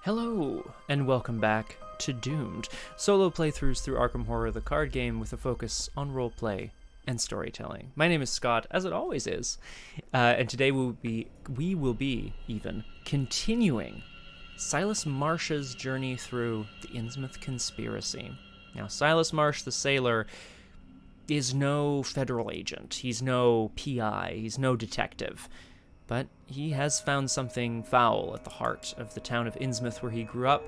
Hello, and welcome back to Doomed, solo playthroughs through Arkham Horror, the card game with a focus on roleplay and storytelling. My name is Scott, as it always is, and today we will be even continuing Silas Marsh's journey through the Innsmouth conspiracy. Now, Silas Marsh, the sailor, is no federal agent. He's no PI. He's no detective. But he has found something foul at the heart of the town of Innsmouth where he grew up,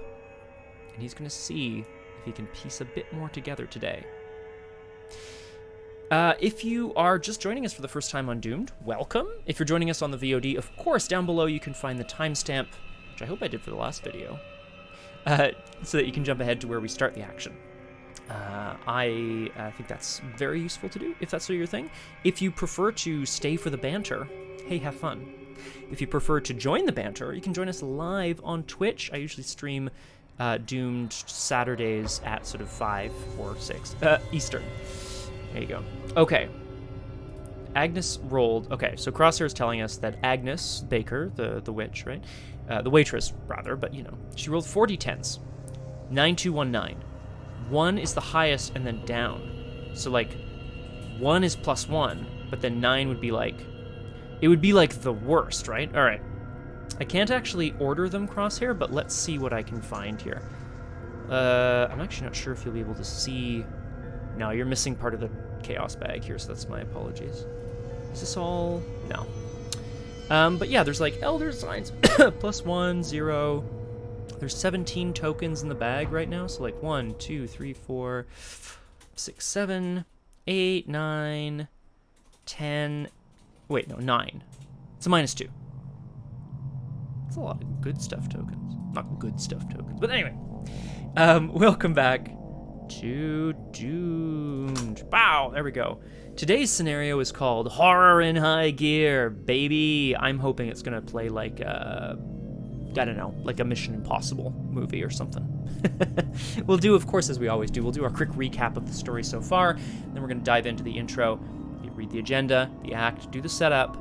and he's going to see if he can piece a bit more together today. If you are just joining us for the first time on Doomed, welcome. If you're joining us on the VOD, of course, down below you can find the timestamp, which I hope I did for the last video, so that you can jump ahead to where we start the action. I think that's very useful to do, if that's your thing. If you prefer to stay for the banter, hey, have fun. If you prefer to join the banter, you can join us live on Twitch. I usually stream Doomed Saturdays at sort of 5 or 6 Eastern. There you go. Okay. Agnes rolled... Okay, so Crosshair is telling us that Agnes Baker, the witch, right? The waitress, rather, but, you know, she rolled 40 10s. 9219. 1 is the highest and then down. So, like, 1 is +1, but then 9 would be like... It would be like the worst, right? All right. I can't actually order them, Crosshair, but let's see what I can find here. I'm actually not sure if you'll be able to see... No, you're missing part of the chaos bag here, so that's my apologies. Is this all... No. But yeah, there's like elder signs. +1, 0... There's 17 tokens in the bag right now, so like 1, 2, 3, 4, 6, 7, 8, 9, 10... Wait, no, 9. It's a -2. That's a lot of good stuff tokens. Not good stuff tokens, but anyway. Welcome back to Doomed. Wow, there we go. Today's scenario is called Horror in High Gear, baby. I'm hoping it's going to play like I don't know, like a Mission Impossible movie or something. We'll do, of course, as we always do, we'll do our quick recap of the story so far, then we're going to dive into the intro, read the agenda, the act, do the setup,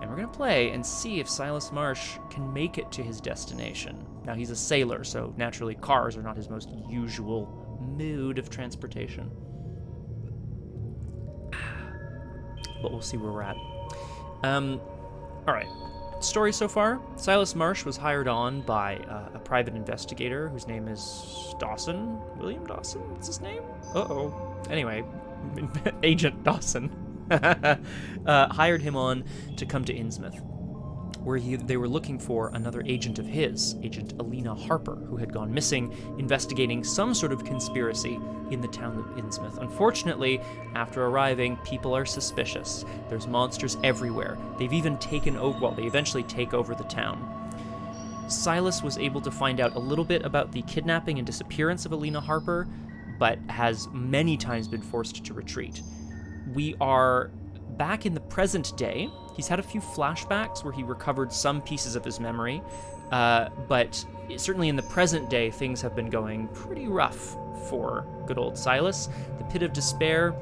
and we're going to play and see if Silas Marsh can make it to his destination. Now, he's a sailor, so naturally cars are not his most usual mode of transportation. But we'll see where we're at. All right. Story so far. Silas Marsh was hired on by a private investigator whose name is Dawson. William Dawson? What's his name? Uh-oh. Anyway, Agent Dawson. Hired him on to come to Innsmouth, where they were looking for another agent of his, Agent Alina Harper, who had gone missing, investigating some sort of conspiracy in the town of Innsmouth. Unfortunately, after arriving, people are suspicious. There's monsters everywhere. They've even taken over, well, they eventually take over the town. Silas was able to find out a little bit about the kidnapping and disappearance of Alina Harper, but has many times been forced to retreat. We are back in the present day. He's had a few flashbacks where he recovered some pieces of his memory, but certainly in the present day, things have been going pretty rough for good old Silas. The Pit of Despair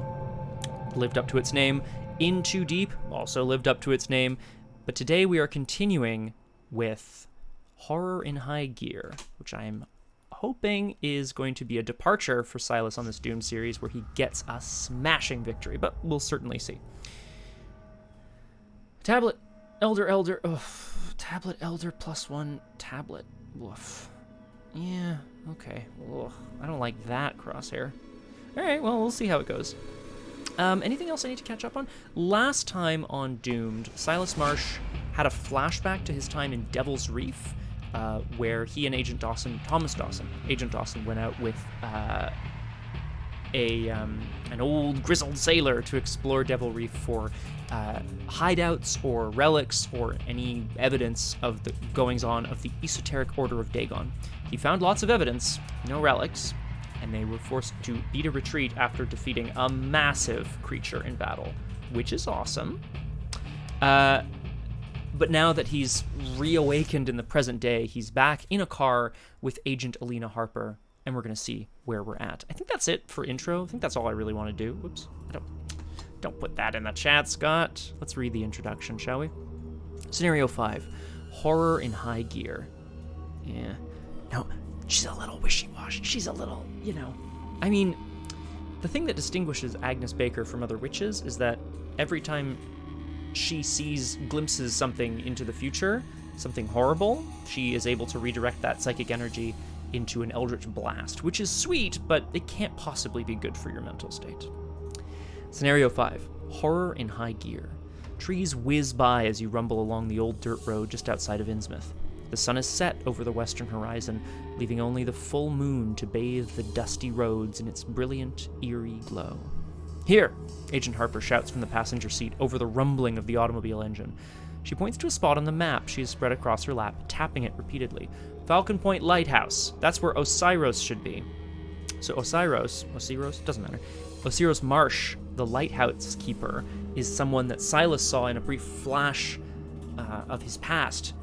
lived up to its name. In Too Deep also lived up to its name. But today we are continuing with Horror in High Gear, which I'm hoping is going to be a departure for Silas on this Doom series where he gets a smashing victory, but we'll certainly see. Tablet, elder, tablet, elder, +1, tablet, woof. Yeah, okay, ugh. I don't like that, Crosshair. Alright, well, we'll see how it goes. Anything else I need to catch up on? Last time on Doomed, Silas Marsh had a flashback to his time in Devil's Reef, where he and Agent Dawson went out with an old grizzled sailor to explore Devil Reef for hideouts or relics or any evidence of the goings-on of the esoteric Order of Dagon. He found lots of evidence, no relics, and they were forced to beat a retreat after defeating a massive creature in battle, which is awesome. But now that he's reawakened in the present day, he's back in a car with Agent Alina Harper, and we're going to see where we're at. I think that's it for intro. I think that's all I really want to do. Whoops. Don't put that in the chat, Scott. Let's read the introduction, shall we? Scenario 5. Horror in High Gear. Yeah. No, she's a little wishy-washy. She's a little, you know. I mean, the thing that distinguishes Agnes Baker from other witches is that every time she glimpses something into the future, something horrible, she is able to redirect that psychic energy into an eldritch blast, which is sweet, but it can't possibly be good for your mental state. Scenario 5, horror in high gear. Trees whiz by as you rumble along the old dirt road just outside of Innsmouth. The sun is set over the western horizon, leaving only the full moon to bathe the dusty roads in its brilliant, eerie glow. Here, Agent Harper shouts from the passenger seat over the rumbling of the automobile engine. She points to a spot on the map she has spread across her lap, tapping it repeatedly. Falcon Point lighthouse. That's where Osiris should be. So Osiris, doesn't matter. Silas Marsh, the lighthouse keeper, is someone that Silas saw in a brief flash of his past,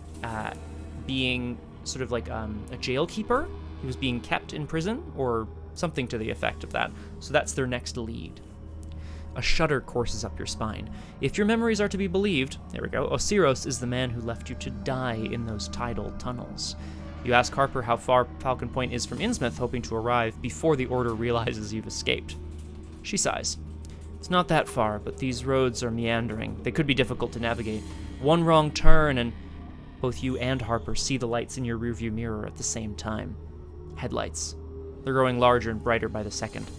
being sort of like a jail keeper. He was being kept in prison, or something to the effect of that. So that's their next lead. A shudder courses up your spine. If your memories are to be believed, there we go, Osiris is the man who left you to die in those tidal tunnels. You ask Harper how far Falcon Point is from Innsmouth, hoping to arrive before the Order realizes you've escaped. She sighs. It's not that far, but these roads are meandering. They could be difficult to navigate. One wrong turn and both you and Harper see the lights in your rearview mirror at the same time. Headlights. They're growing larger and brighter by the second.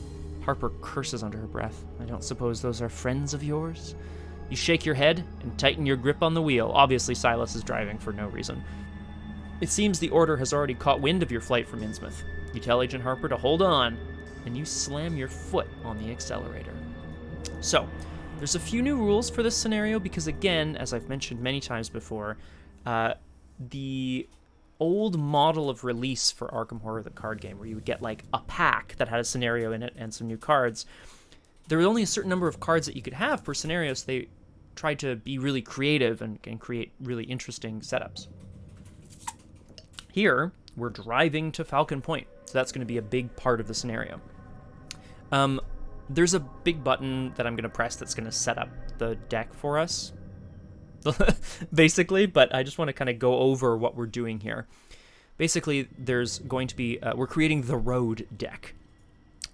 Harper curses under her breath. I don't suppose those are friends of yours? You shake your head and tighten your grip on the wheel. Obviously, Silas is driving for no reason. It seems the Order has already caught wind of your flight from Innsmouth. You tell Agent Harper to hold on, and you slam your foot on the accelerator. So, there's a few new rules for this scenario because, again, as I've mentioned many times before, the old model of release for Arkham Horror, the card game, where you would get like a pack that had a scenario in it and some new cards, there was only a certain number of cards that you could have per scenario, so they tried to be really creative and create really interesting setups. Here, we're driving to Falcon Point, so that's going to be a big part of the scenario. There's a big button that I'm going to press that's going to set up the deck for us, basically, but I just want to kind of go over what we're doing here. Basically, there's going to be, we're creating the road deck.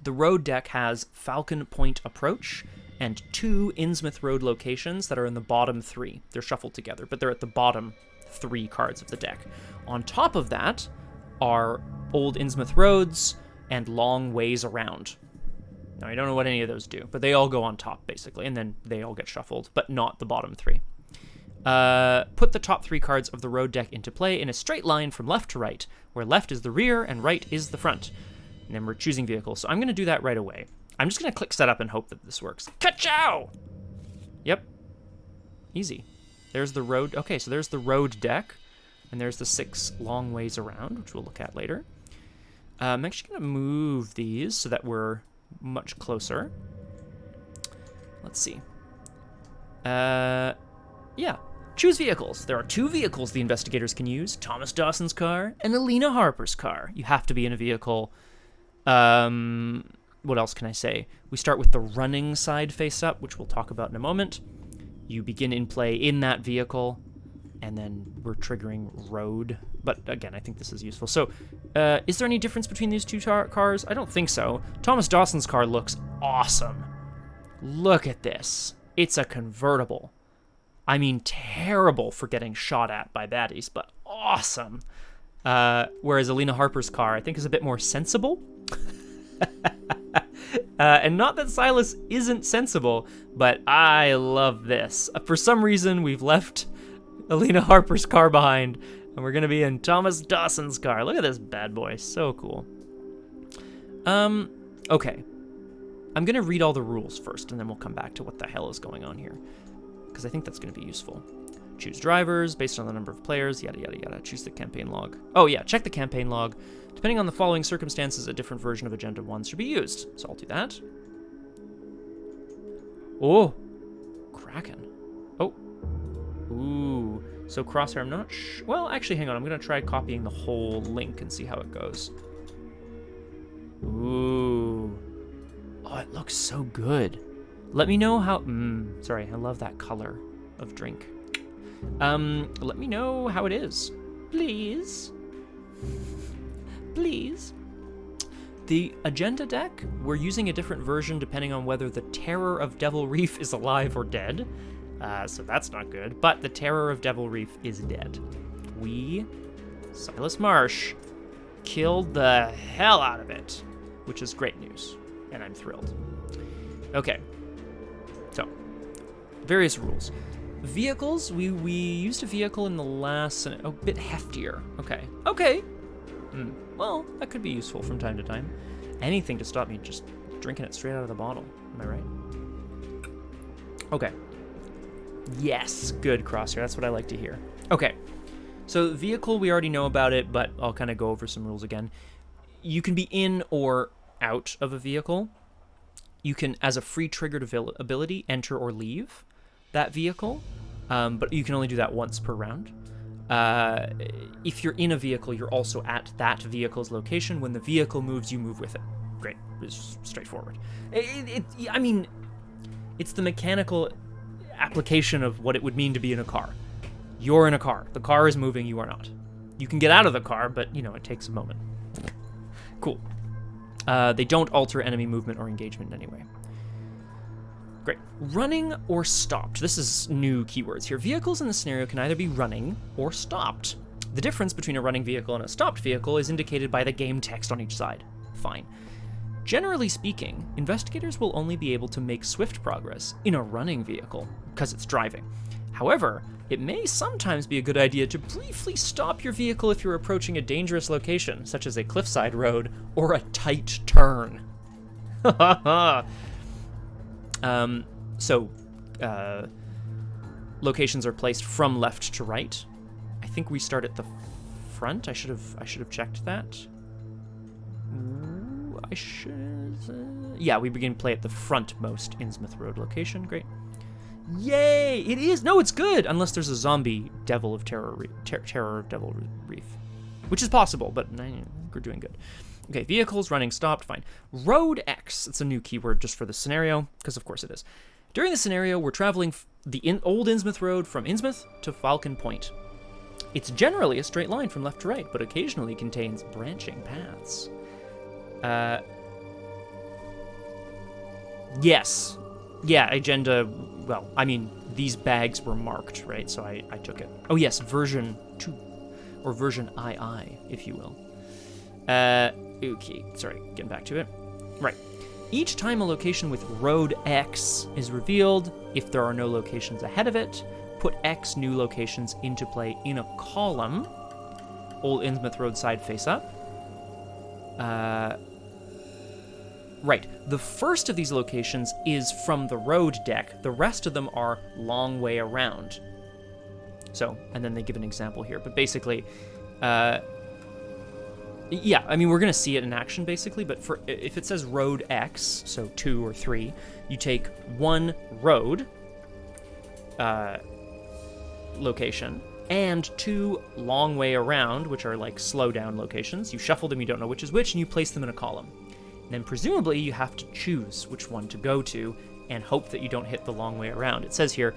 The road deck has Falcon Point Approach and 2 Innsmouth Road locations that are in the bottom 3. They're shuffled together, but they're at the bottom 3 cards of the deck. On top of that are Old Innsmouth Roads and Long Ways Around. Now, I don't know what any of those do, but they all go on top, basically, and then they all get shuffled, but not the bottom 3. Put the top 3 cards of the road deck into play in a straight line from left to right, where left is the rear and right is the front. And then we're choosing vehicles, so I'm going to do that right away. I'm just going to click setup and hope that this works. Ka-chow! Yep. Easy. There's the road. Okay, so there's the road deck, and there's the 6 long ways around, which we'll look at later. I'm actually going to move these so that we're much closer. Let's see. Yeah. Choose vehicles. There are 2 vehicles the investigators can use. Thomas Dawson's car and Alina Harper's car. You have to be in a vehicle. What else can I say? We start with the running side face up, which we'll talk about in a moment. You begin in play in that vehicle, and then we're triggering road. But again, I think this is useful. So, is there any difference between these 2 cars? I don't think so. Thomas Dawson's car looks awesome. Look at this. It's a convertible. I mean, terrible for getting shot at by baddies, but awesome. Whereas Alina Harper's car, I think, is a bit more sensible. And not that Silas isn't sensible, but I love this. For some reason, we've left Alina Harper's car behind, and we're going to be in Thomas Dawson's car. Look at this bad boy. So cool. Okay. I'm going to read all the rules first, and then we'll come back to what the hell is going on here, because I think that's going to be useful. Choose drivers based on the number of players, yada, yada, yada. Choose the campaign log. Oh, yeah, check the campaign log. Depending on the following circumstances, a different version of Agenda 1 should be used. So I'll do that. Oh, Kraken. Oh. Ooh. So Crosshair, I'm not sure. Well, actually, hang on. I'm going to try copying the whole link and see how it goes. Ooh. Oh, it looks so good. Let me know how... sorry, I love that color of drink. Let me know how it is. Please. please. The agenda deck, we're using a different version depending on whether the Terror of Devil Reef is alive or dead. So that's not good, but the Terror of Devil Reef is dead. We, Silas Marsh, killed the hell out of it, which is great news, and I'm thrilled. Okay, so, various rules. Vehicles, we used a vehicle in the last, a bit heftier. Okay. Well, that could be useful from time to time. Anything to stop me just drinking it straight out of the bottle. Am I right? Okay. Yes, good, Crosshair. That's what I like to hear. Okay. So vehicle, we already know about it, but I'll kind of go over some rules again. You can be in or out of a vehicle. You can, as a free triggered ability, enter or leave that vehicle, but you can only do that once per round. If you're in a vehicle, you're also at that vehicle's location. When the vehicle moves, you move with it. Great. It's straightforward. I mean, it's the mechanical application of what it would mean to be in a car. You're in a car. The car is moving, you are not. You can get out of the car, but, it takes a moment. Cool. They don't alter enemy movement or engagement in any way. Great. Running or stopped. This is new keywords here. Vehicles in the scenario can either be running or stopped. The difference between a running vehicle and a stopped vehicle is indicated by the game text on each side. Fine. Generally speaking, investigators will only be able to make swift progress in a running vehicle because it's driving. However, it may sometimes be a good idea to briefly stop your vehicle if you're approaching a dangerous location, such as a cliffside road or a tight turn. Locations are placed from left to right. I think we start at the front. I should have checked that. Yeah, we begin play at the frontmost Innsmouth Road location. Great. Yay! It is. No, it's good. Unless there's a zombie Devil of Terror of Devil Reef, which is possible, but I think we're doing good. Okay, vehicles, running, stopped, fine. Road X. It's a new keyword just for the scenario, because of course it is. During the scenario, we're traveling the old Innsmouth Road from Innsmouth to Falcon Point. It's generally a straight line from left to right, but occasionally contains branching paths. Yes. Yeah, agenda, well, I mean, these bags were marked, right? So I took it. Oh yes, version 2, or version II, if you will. Okay, sorry, getting back to it. Right. Each time a location with Road X is revealed, if there are no locations ahead of it, put X new locations into play in a column. Old Innsmouth Road side face up. Right, the first of these locations is from the road deck. The rest of them are long way around. So, and then they give an example here, but basically, yeah, I mean, we're going to see it in action, basically, but if it says Road X, so 2 or 3, you take one road location and 2 long way around, which are like slow down locations. You shuffle them, you don't know which is which, and you place them in a column. And then presumably you have to choose which one to go to and hope that you don't hit the long way around. It says here,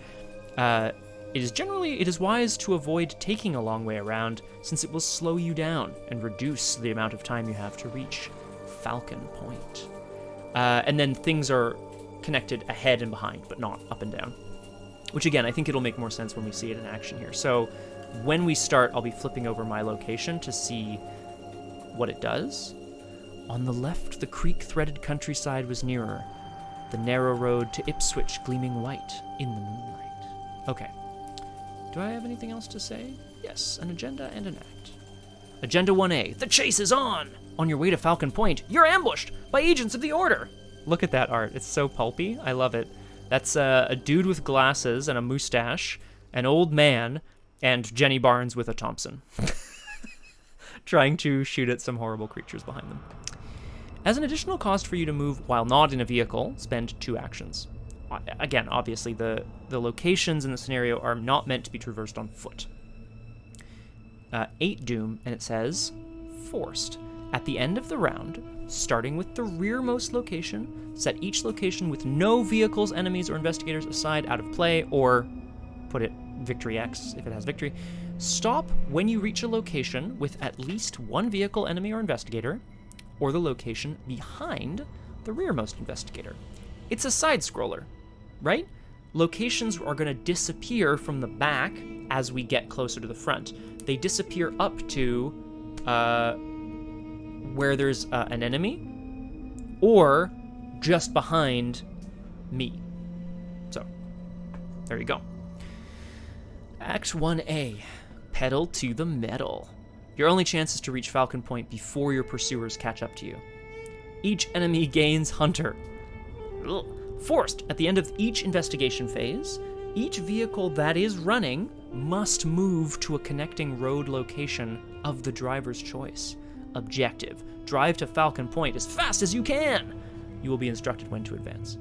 it is wise to avoid taking a long way around since it will slow you down and reduce the amount of time you have to reach Falcon Point. And then things are connected ahead and behind, but not up and down. Which again, I think it'll make more sense when we see it in action here. So when we start, I'll be flipping over my location to see what it does. On the left, the creek-threaded countryside was nearer, the narrow road to Ipswich gleaming white in the moonlight. Okay. Do I have anything else to say? Yes, an agenda and an act. Agenda 1A, the chase is on! On your way to Falcon Point, you're ambushed by agents of the Order! Look at that art, it's so pulpy, I love it. That's a dude with glasses and a mustache, an old man, and Jenny Barnes with a Thompson. Trying to shoot at some horrible creatures behind them. As an additional cost for you to move while not in a vehicle, spend 2 actions. Again, obviously, the locations in the scenario are not meant to be traversed on foot. 8 Doom, and it says, Forced. At the end of the round, starting with the rearmost location, set each location with no vehicles, enemies, or investigators aside out of play, or put it Victory X if it has victory. Stop when you reach a location with at least one vehicle, enemy, or investigator, or the location behind the rearmost investigator. It's a side-scroller, right? Locations are going to disappear from the back as we get closer to the front. They disappear up to where there's an enemy, or just behind me. So, there you go. Act 1A, pedal to the metal. Your only chance is to reach Falcon Point before your pursuers catch up to you. Each enemy gains Hunter. Ugh. Forced, at the end of each investigation phase, each vehicle that is running must move to a connecting road location of the driver's choice. Objective, drive to Falcon Point as fast as you can. You will be instructed when to advance.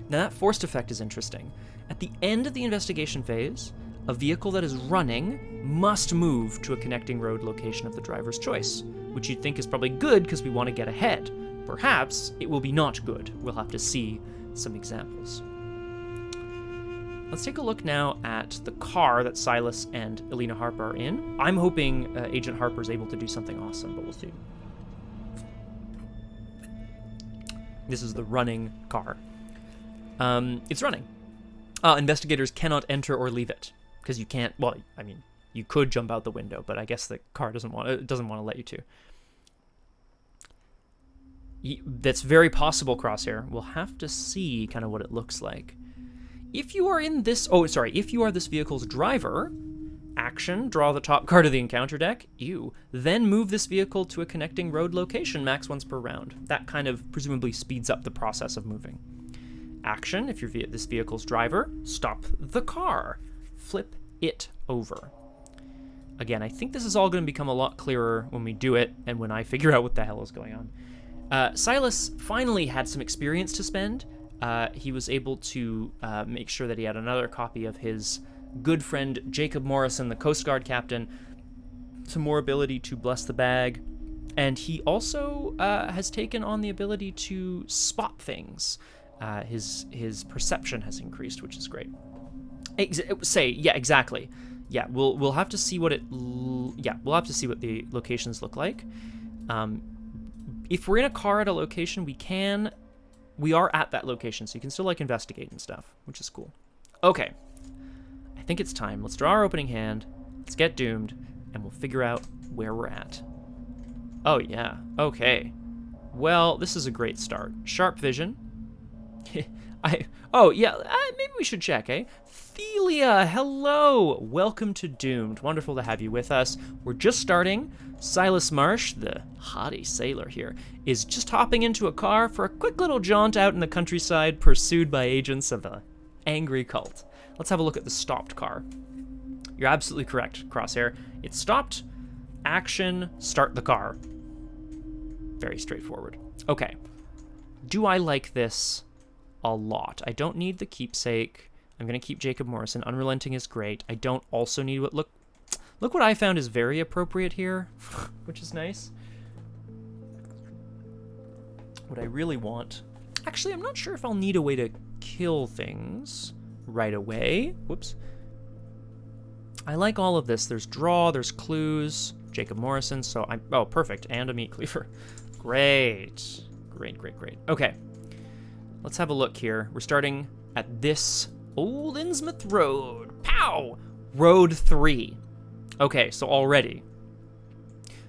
Now that forced effect is interesting. At the end of the investigation phase, a vehicle that is running must move to a connecting road location of the driver's choice, which you'd think is probably good because we want to get ahead. Perhaps it will be not good. We'll have to see some examples. Let's take a look now at the car that Silas and Elena Harper are in. I'm hoping Agent Harper is able to do something awesome, but we'll see. This is the running car. It's running. Investigators cannot enter or leave it because you can't. Well, I mean, you could jump out the window, but I guess the car doesn't want to let you to. That's very possible, Crosshair. We'll have to see kind of what it looks like. If you are if you are this vehicle's driver, action, draw the top card of the encounter deck, then move this vehicle to a connecting road location max once per round. That kind of presumably speeds up the process of moving. Action, if you're this vehicle's driver, stop the car, flip it over. Again, I think this is all going to become a lot clearer when we do it and when I figure out what the hell is going on. Silas finally had some experience to spend. He was able to make sure that he had another copy of his good friend Jacob Morrison, the Coast Guard captain, some more ability to bless the bag, and he also has taken on the ability to spot things. His perception has increased, which is great. Exactly. Yeah, we'll have to see what we'll have to see what the locations look like. If we're in a car at a location, we are at that location, so you can still investigate and stuff, which is cool. Okay, I think it's time. Let's draw our opening hand, let's get doomed, and we'll figure out where we're at. Oh yeah, okay. Well, this is a great start. Sharp vision. Maybe we should check, eh? Thelia, hello! Welcome to Doomed. Wonderful to have you with us. We're just starting. Silas Marsh, the haughty sailor here, is just hopping into a car for a quick little jaunt out in the countryside, pursued by agents of an angry cult. Let's have a look at the stopped car. You're absolutely correct, Crosshair. It's stopped. Action, start the car. Very straightforward. Okay. Do I like this a lot? I don't need the keepsake. I'm going to keep Jacob Morrison. Unrelenting is great. I don't also need what... Look what I found is very appropriate here, which is nice. What I really want... Actually, I'm not sure if I'll need a way to kill things right away. Whoops. I like all of this. There's draw, there's clues, Jacob Morrison, so I'm... Oh, perfect, and a meat cleaver. Great. Great. Okay. Let's have a look here. We're starting at this Old Innsmouth Road. Pow! Road 3. Okay, so already.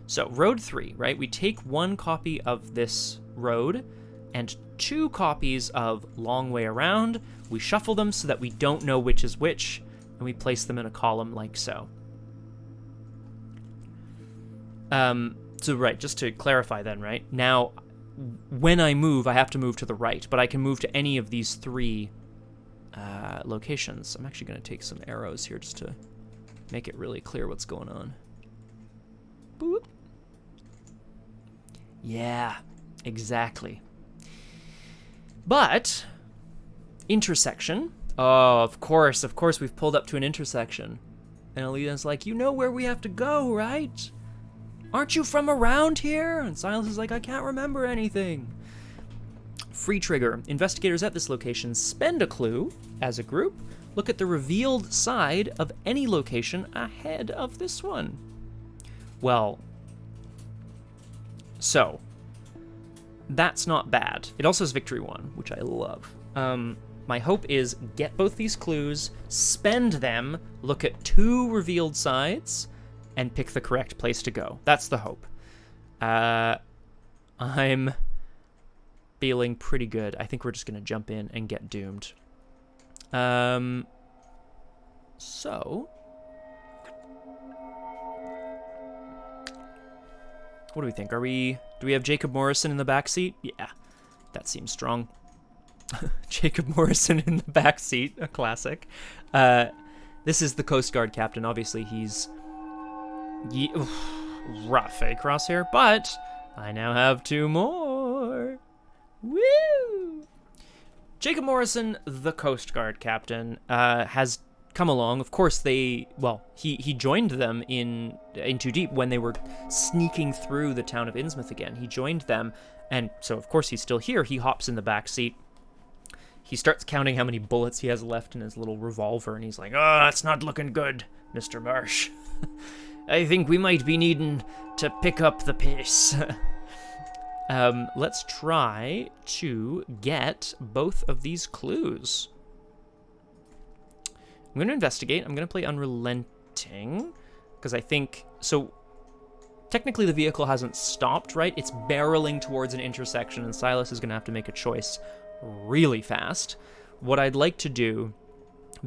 So, Road 3, right? We take one copy of this road and 2 copies of Long Way Around. We shuffle them so that we don't know which is which, and we place them in a column like so. So, right, just to clarify then, right? Now, when I move, I have to move to the right, but I can move to any of these 3 locations. I'm actually going to take some arrows here just to make it really clear what's going on. Boop. Yeah, exactly. But, intersection. Oh, of course, we've pulled up to an intersection. And Alita's like, you know where we have to go, right? Aren't you from around here? And Silas is like, I can't remember anything. Free trigger. Investigators at this location spend a clue as a group look at the revealed side of any location ahead of this one. Well, so that's not bad. It also has victory 1, which I love. My hope is get both these clues, spend them, look at 2 revealed sides, and pick the correct place to go. That's the hope. I'm feeling pretty good. I think we're just going to jump in and get doomed. So, what do we think? Do we have Jacob Morrison in the backseat? Yeah, that seems strong. Jacob Morrison in the backseat, a classic. This is the Coast Guard captain. Obviously, he's rough, eh, Crosshair? But I now have 2 more. Woo! Jacob Morrison, the Coast Guard captain, has come along. Of course, he joined them in Too Deep when they were sneaking through the town of Innsmouth again. He joined them, and so of course he's still here. He hops in the back seat. He starts counting how many bullets he has left in his little revolver, and he's like, "Oh, that's not looking good, Mr. Marsh. I think we might be needing to pick up the pace." Let's try to get both of these clues. I'm going to investigate. I'm going to play Unrelenting, because I think... So, technically the vehicle hasn't stopped, right? It's barreling towards an intersection, and Silas is going to have to make a choice really fast. What I'd like to do,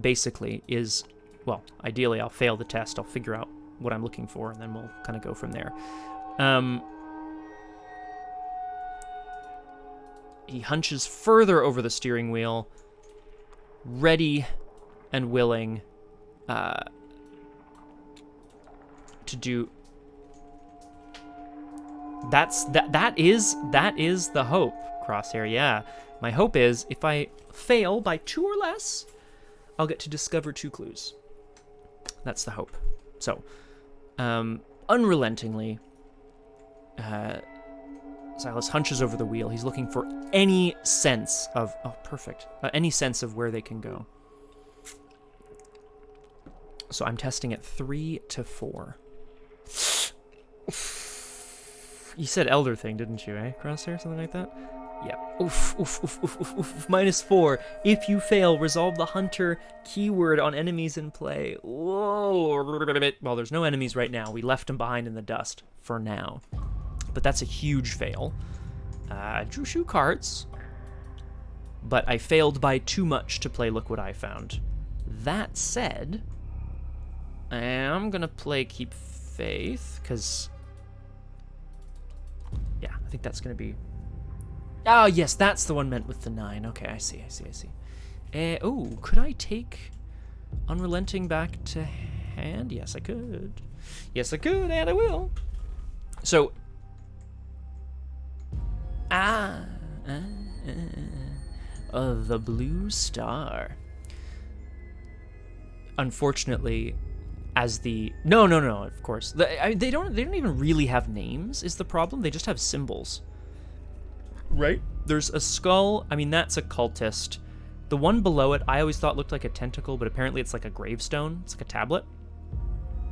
basically, is... Well, ideally I'll fail the test. I'll figure out what I'm looking for, and then we'll kind of go from there. He hunches further over the steering wheel, ready and willing to do. That is the hope, Crosshair. Yeah, my hope is if I fail by 2 or less, I'll get to discover 2 clues. That's the hope. So, unrelentingly, Silas hunches over the wheel. He's looking for any sense of... Oh, perfect. Any sense of where they can go. So I'm testing at 3 to 4. You said Elder Thing, didn't you, eh? Crosshair, something like that? Yeah. Oof, oof, oof, oof, oof, oof. -4. If you fail, resolve the hunter keyword on enemies in play. Whoa. Well, there's no enemies right now. We left them behind in the dust for now. But that's a huge fail. I drew 2 cards, but I failed by too much to play Look What I Found. That said, I'm gonna play Keep Faith, because, yeah, I think that's gonna be... Oh, yes, that's the one meant with the 9. Okay, I see. Oh, could I take Unrelenting back to hand? Yes, I could. Yes, I could, and I will. So... the Blue Star. Unfortunately, as the... No, of course. They don't even really have names, is the problem. They just have symbols. Right? There's a skull. I mean, that's a cultist. The one below it, I always thought looked like a tentacle, but apparently it's like a gravestone. It's like a tablet.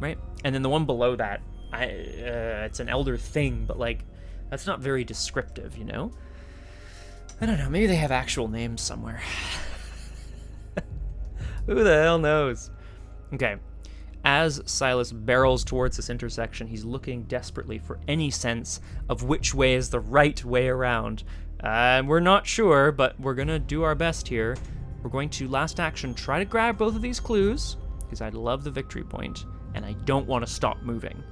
Right? And then the one below that, it's an elder thing, but like... That's not very descriptive, you know? I don't know, maybe they have actual names somewhere. Who the hell knows? Okay, as Silas barrels towards this intersection, he's looking desperately for any sense of which way is the right way around. We're not sure, but we're gonna do our best here. We're going to, last action, try to grab both of these clues, because I love the victory point, and I don't want to stop moving.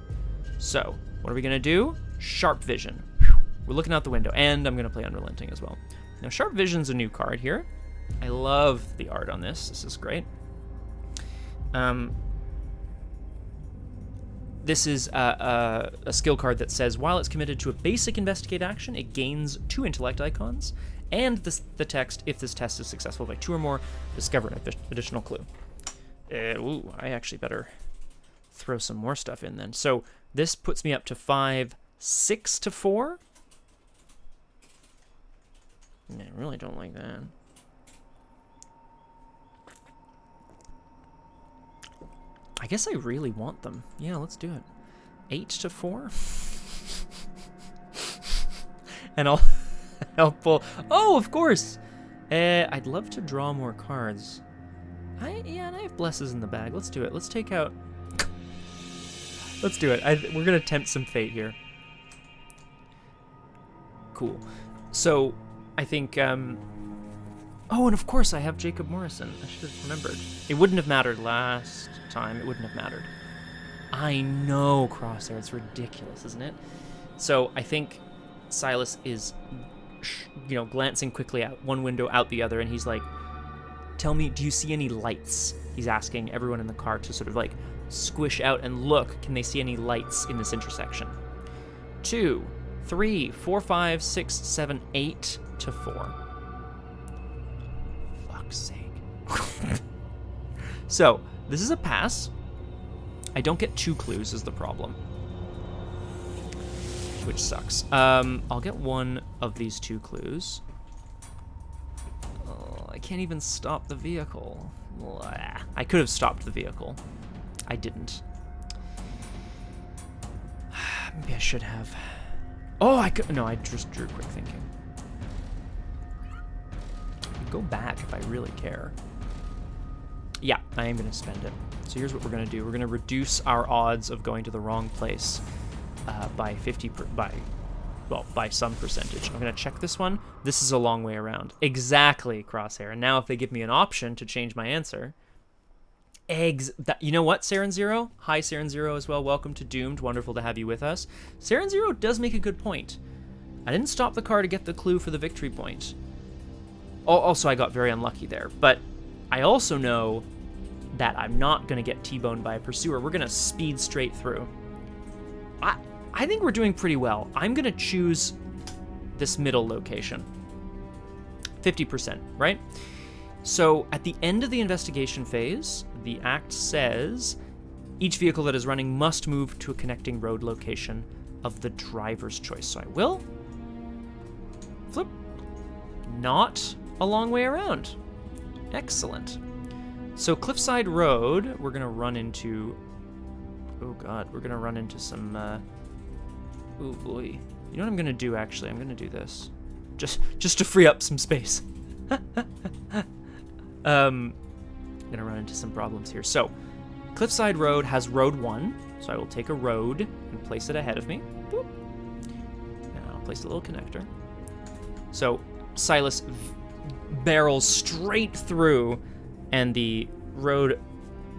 So, what are we gonna do? Sharp Vision. We're looking out the window, and I'm going to play Unrelenting as well. Now, Sharp Vision's a new card here. I love the art on this. This is great. This is a skill card that says, while it's committed to a basic investigate action, it gains 2 intellect icons, and the text, if this test is successful by 2 or more, discover an additional clue. Ooh, I actually better throw some more stuff in then. So this puts me up to 5, 6 to 4. I really don't like that. I guess I really want them. Yeah, let's do it. 8 to 4. And I'll pull. Oh, of course. I'd love to draw more cards. And I have blesses in the bag. Let's do it. Let's take out. Let's do it. We're gonna tempt some fate here. Cool. So, I think. Oh, and of course I have Jacob Morrison. I should have remembered. It wouldn't have mattered last time. It wouldn't have mattered. I know, Crosshair. It's ridiculous, isn't it? So I think Silas is, glancing quickly out one window, out the other, and he's like, "Tell me, do you see any lights?" He's asking everyone in the car to sort of like squish out and look. Can they see any lights in this intersection? 2, 3, 4, 5, 6, 7, 8 to 4. Fuck's sake. So this is a pass. I don't get 2 clues is the problem, which sucks. I'll get one of these 2 clues. Oh, I can't even stop the vehicle. I could have stopped the vehicle. I didn't. Maybe I should have. Oh, I could. No, I just drew quick thinking. I could go back if I really care. Yeah, I am going to spend it. So here's what we're going to do. We're going to reduce our odds of going to the wrong place by by some percentage. I'm going to check this one. This is a long way around. Exactly, Crosshair. And now if they give me an option to change my answer, you know what, Saren Zero? Hi, Saren Zero as well. Welcome to Doomed. Wonderful to have you with us. Saren Zero does make a good point. I didn't stop the car to get the clue for the victory point. Also, I got very unlucky there. But I also know that I'm not going to get T-boned by a pursuer. We're going to speed straight through. I think we're doing pretty well. I'm going to choose this middle location. 50%, right? So at the end of the investigation phase, the act says each vehicle that is running must move to a connecting road location of the driver's choice. So I will flip. Not a long way around. Excellent. So Cliffside Road, we're going to run into... Oh, God. We're going to run into some... Oh, boy. You know what I'm going to do, actually? I'm going to do this. Just to free up some space. I'm going to run into some problems here. So, Cliffside Road has Road 1. So I will take a road and place it ahead of me. Boop. And I'll place a little connector. So, Silas barrels straight through, and the road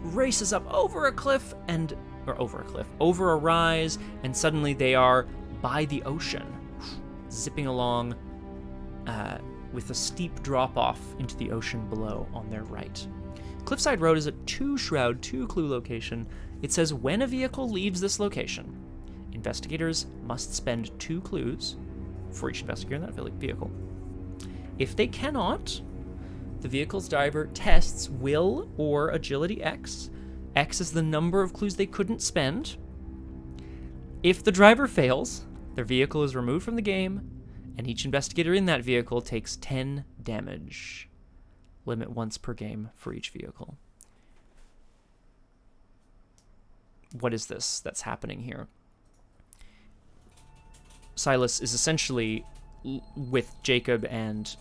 races up over a rise, and suddenly they are by the ocean, zipping along with a steep drop-off into the ocean below on their right. Cliffside Road is a 2-shroud, 2-clue location. It says when a vehicle leaves this location, investigators must spend 2 clues for each investigator in that vehicle. If they cannot, the vehicle's driver tests will or agility X. X is the number of clues they couldn't spend. If the driver fails, their vehicle is removed from the game, and each investigator in that vehicle takes 10 damage. Limit once per game for each vehicle. What is this that's happening here? Silas is essentially, with Jacob and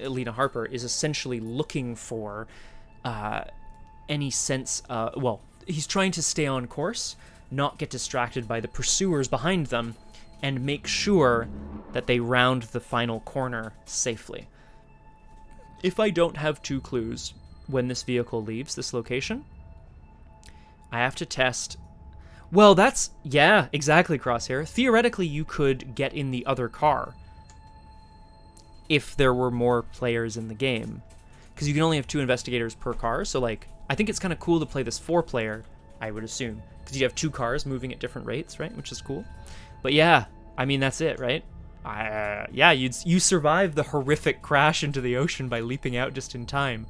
Lena Harper, is essentially looking for any sense, he's trying to stay on course, not get distracted by the pursuers behind them, and make sure that they round the final corner safely. If I don't have 2 clues when this vehicle leaves this location, I have to test... Well, yeah, exactly, Crosshair. Theoretically, you could get in the other car if there were more players in the game, because you can only have 2 investigators per car. So, I think it's kind of cool to play this 4-player, I would assume, because you have 2 cars moving at different rates, right? Which is cool. But yeah, I mean, that's it, right? You survived the horrific crash into the ocean by leaping out just in time,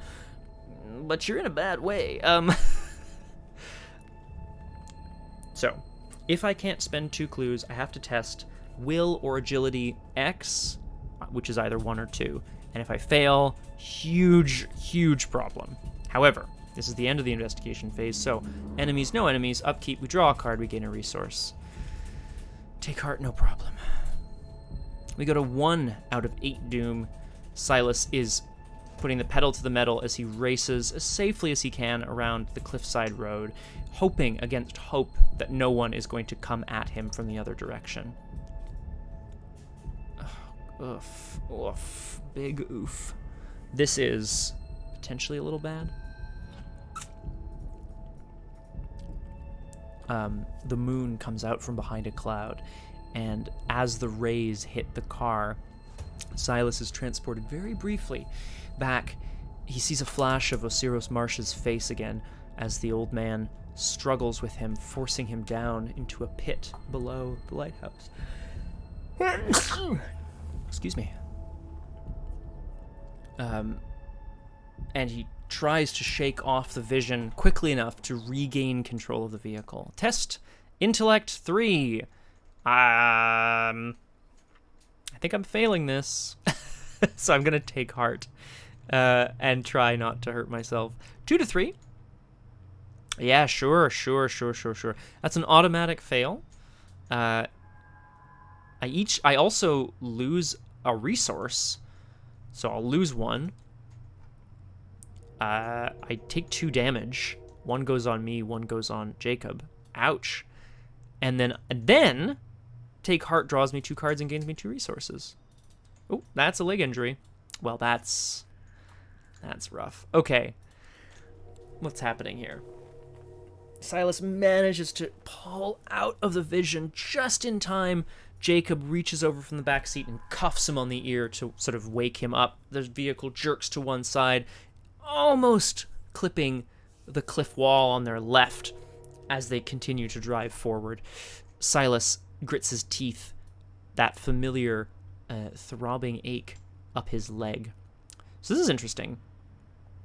but you're in a bad way. So, if I can't spend 2 clues, I have to test will or agility X, which is either 1 or 2. And if I fail, huge problem. However, This is the end of the investigation phase, so enemies, no enemies, upkeep, we draw a card, we gain a resource. Take heart, no problem. We go to 1 out of 8 doom. Silas is putting the pedal to the metal as he races as safely as he can around the cliffside road, hoping against hope that no one is going to come at him from the other direction. Oof, oof, big oof. This is potentially a little bad. The moon comes out from behind a cloud, and as the rays hit the car, Silas is transported very briefly back. He sees a flash of Silas Marsh's face again as the old man struggles with him, forcing him down into a pit below the lighthouse. Excuse me. And he tries to shake off the vision quickly enough to regain control of the vehicle. Test intellect 3. I think I'm failing this. So I'm going to take heart and try not to hurt myself. 2 to 3. Yeah, sure. That's an automatic fail. I also lose a resource, so I'll lose 1. I take 2 damage. 1 goes on me, 1 goes on Jacob. Ouch. And then take heart draws me 2 cards and gains me 2 resources. Oh, that's a leg injury. Well, that's rough. Okay. What's happening here? Silas manages to pull out of the vision just in time. Jacob reaches over from the back seat and cuffs him on the ear to sort of wake him up. The vehicle jerks to one side, almost clipping the cliff wall on their left as they continue to drive forward. Silas grits his teeth, that familiar throbbing ache up his leg. So this is interesting.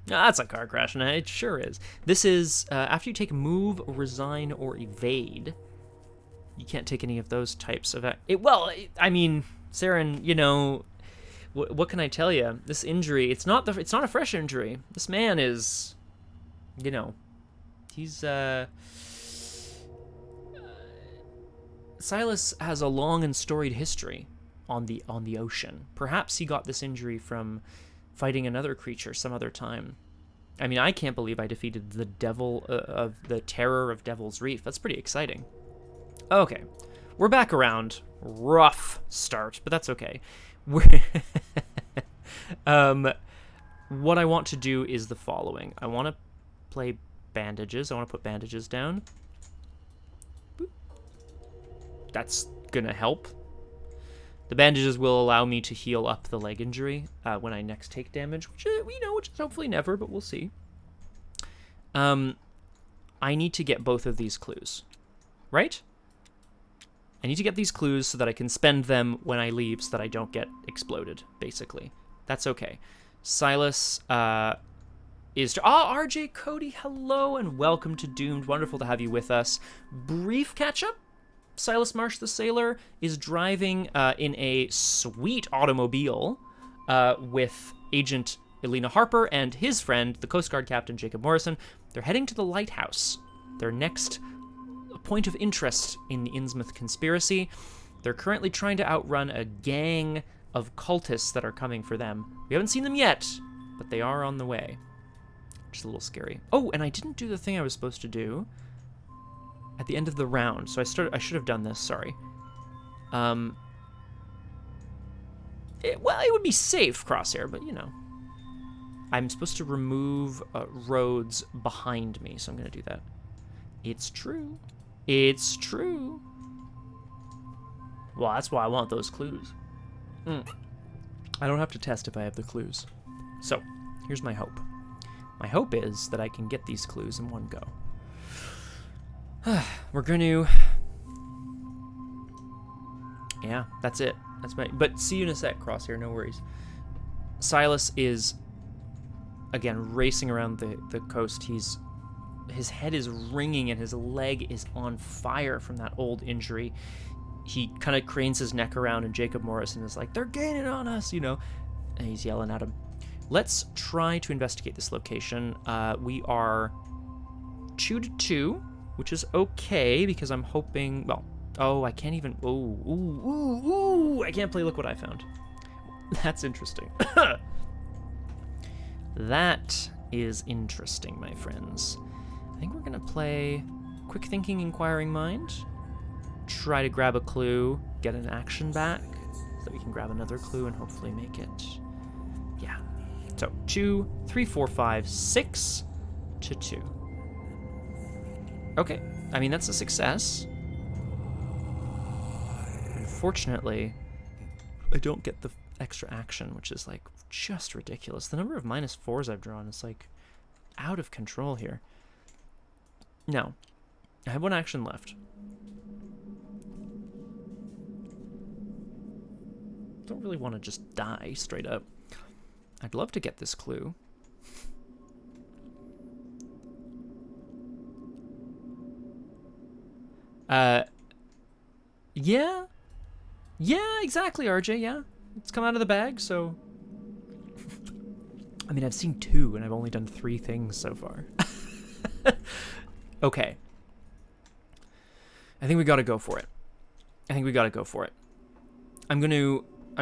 That's a car crash, and it sure is. This is, after you take move, resign, or evade, you can't take any of those types of... I mean, Saren, you know, what can I tell you? This injury, it's not a fresh injury. This man is, you know, he's... Silas has a long and storied history on the ocean. Perhaps he got this injury from fighting another creature some other time. I mean, I can't believe I defeated the devil of the terror of Devil's Reef. That's pretty exciting. Okay, we're back around. Rough start, but that's okay. What I want to do is the following. I want to play bandages. I want to put bandages down. Boop. That's gonna help. The bandages will allow me to heal up the leg injury when I next take damage, which is hopefully never, but we'll see. I need to get both of these clues, right? I need to get these clues so that I can spend them when I leave so that I don't get exploded, basically. That's okay. Silas is... RJ Cody, hello and welcome to Doomed. Wonderful to have you with us. Brief catch-up. Silas Marsh the Sailor is driving in a sweet automobile with Agent Elena Harper and his friend, the Coast Guard Captain Jacob Morrison. They're heading to the lighthouse, their next point of interest in the Innsmouth conspiracy. They're currently trying to outrun a gang of cultists that are coming for them. We haven't seen them yet, but they are on the way, which is a little scary. Oh, and I didn't do the thing I was supposed to do at the end of the round, so I should have done this, sorry. It would be safe, Crosshair, but, you know. I'm supposed to remove roads behind me, so I'm going to do that. It's true. It's true. Well, that's why I want those clues. I don't have to test if I have the clues. So, here's my hope. My hope is that I can get these clues in one go. We're going to... Yeah, that's it. That's my... But see you in a sec, Crosshair, no worries. Silas is, again, racing around the coast. His head is ringing and his leg is on fire from that old injury. He kind of cranes his neck around and Jacob Morrison is like, they're gaining on us, you know. And he's yelling at him. let's try to investigate this location. We are 2-2, which is okay because I'm hoping, well, oh, I can't even, I can't play Look What I Found. That's interesting. That is interesting, my friends. I think we're gonna play Quick Thinking, Inquiring Mind, try to grab a clue, get an action back, so that we can grab another clue and hopefully make it, yeah. So 2, 3, 4, 5, 6 to 2. Okay, I mean, that's a success. Unfortunately, I don't get the extra action, which is like just ridiculous. The number of -4s I've drawn is like out of control here. No, I have one action left. Don't really want to just die straight up. I'd love to get this clue. Yeah, exactly, RJ, yeah. It's come out of the bag, so... I mean, I've seen 2, and I've only done 3 things so far. Okay. I think we gotta go for it. I'm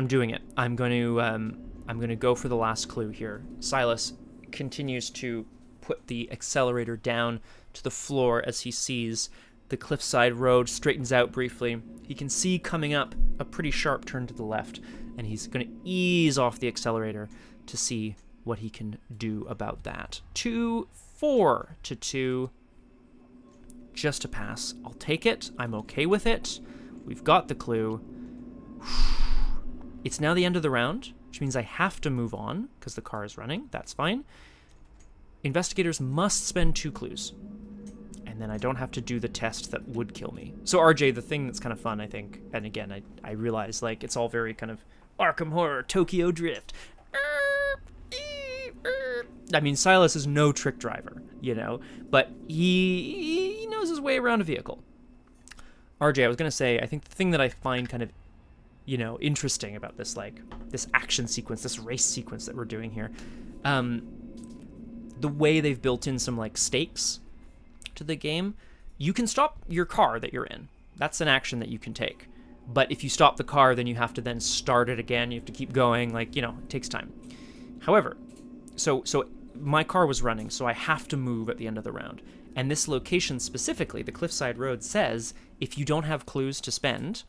doing it. I'm gonna go for the last clue here. Silas continues to put the accelerator down to the floor as he sees the cliffside road straightens out briefly. He can see coming up a pretty sharp turn to the left, and he's going to ease off the accelerator to see what he can do about that. 4 to 2. Just a pass. I'll take it. I'm okay with it. We've got the clue. It's now the end of the round, which means I have to move on because the car is running. That's fine. Investigators must spend 2 clues. And then I don't have to do the test that would kill me. So RJ, the thing that's kind of fun, I think, and again, I realize, like, it's all very kind of Arkham Horror, Tokyo Drift. I mean, Silas is no trick driver, you know, but he knows his way around a vehicle. RJ, I was going to say, I think the thing that I find kind of, you know, interesting about this, like, this action sequence, this race sequence that we're doing here, the way they've built in some, like, stakes to the game. You can stop your car that you're in. That's an action that you can take. But if you stop the car, then you have to then start it again. You have to keep going, like, you know, it takes time. However, so my car was running, so I have to move at the end of the round. And this location specifically, the Cliffside Road, says if you don't have clues to spend,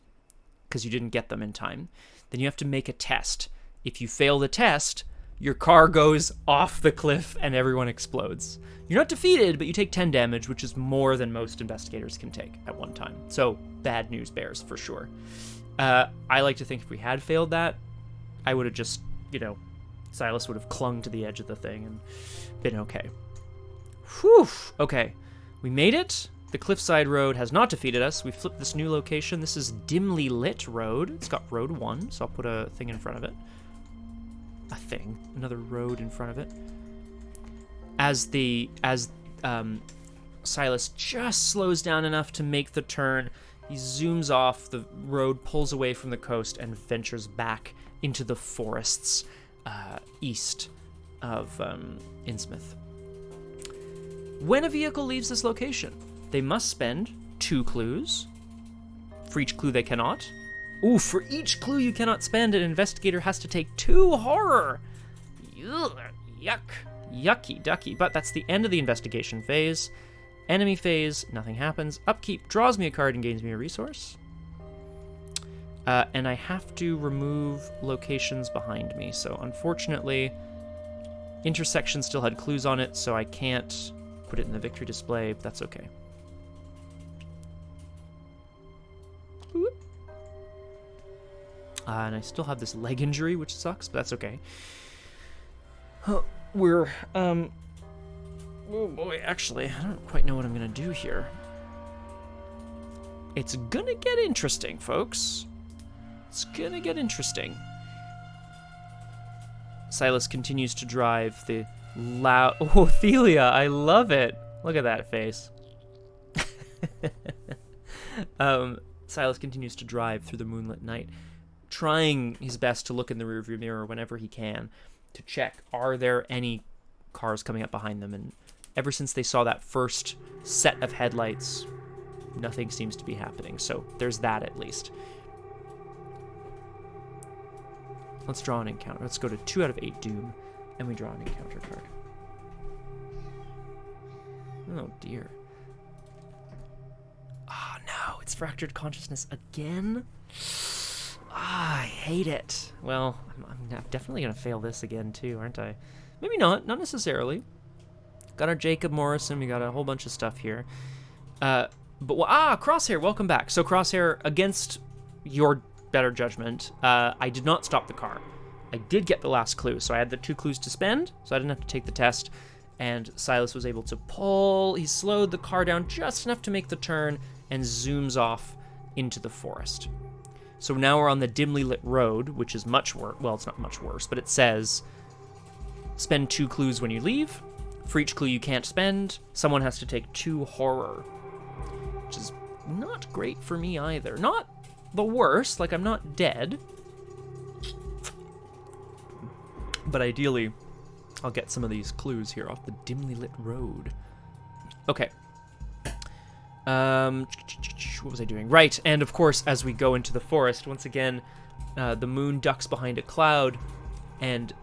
because you didn't get them in time, then you have to make a test. If you fail the test, your car goes off the cliff and everyone explodes. You're not defeated, but you take 10 damage, which is more than most investigators can take at one time. So, bad news bears, for sure. I like to think if we had failed that, I would have just, you know, Silas would have clung to the edge of the thing and been okay. Whew! Okay, we made it. The Cliffside Road has not defeated us. We flipped this new location. This is Dimly Lit Road. It's got Road 1, so I'll put a thing in front of it. Another road in front of it. As Silas just slows down enough to make the turn, he zooms off, the road pulls away from the coast and ventures back into the forests east of Innsmouth. When a vehicle leaves this location, they must spend 2 clues. For each clue they cannot. Ooh, for each clue you cannot spend, an investigator has to take 2 horror. Yuck. Yucky ducky. But that's the end of the investigation phase. Enemy phase, nothing happens. Upkeep draws me a card and gains me a resource. And I have to remove locations behind me. So unfortunately, intersection still had clues on it, so I can't put it in the victory display, but that's okay. Boop. And I still have this leg injury, which sucks, but that's okay. We're, oh boy, actually, I don't quite know what I'm gonna do here. It's gonna get interesting, folks. It's gonna get interesting. Silas continues to drive the loud... Oh, Ophelia, I love it. Look at that face. Silas continues to drive through the moonlit night, trying his best to look in the rearview mirror whenever he can. to check, are there any cars coming up behind them? And ever since they saw that first set of headlights, nothing seems to be happening. So there's that at least. Let's draw an encounter. Let's go to 2 out of 8 Doom, and we draw an encounter card. Oh, dear. Oh, no. It's Fractured Consciousness again? Ah, I hate it. Well, I'm definitely going to fail this again, too, aren't I? Maybe not. Not necessarily. Got our Jacob Morrison. We got a whole bunch of stuff here. Crosshair, welcome back. So, Crosshair, against your better judgment, I did not stop the car. I did get the last clue, so I had the 2 clues to spend, so I didn't have to take the test. And Silas was able to pull. He slowed the car down just enough to make the turn and zooms off into the forest. So now we're on the dimly lit road, which is much worse. Well, it's not much worse, but it says spend 2 clues when you leave. For each clue you can't spend, someone has to take 2 horror, which is not great for me either. Not the worst, like I'm not dead, but ideally I'll get some of these clues here off the dimly lit road. Okay. What was I doing? Right, and of course, as we go into the forest, once again, the moon ducks behind a cloud, and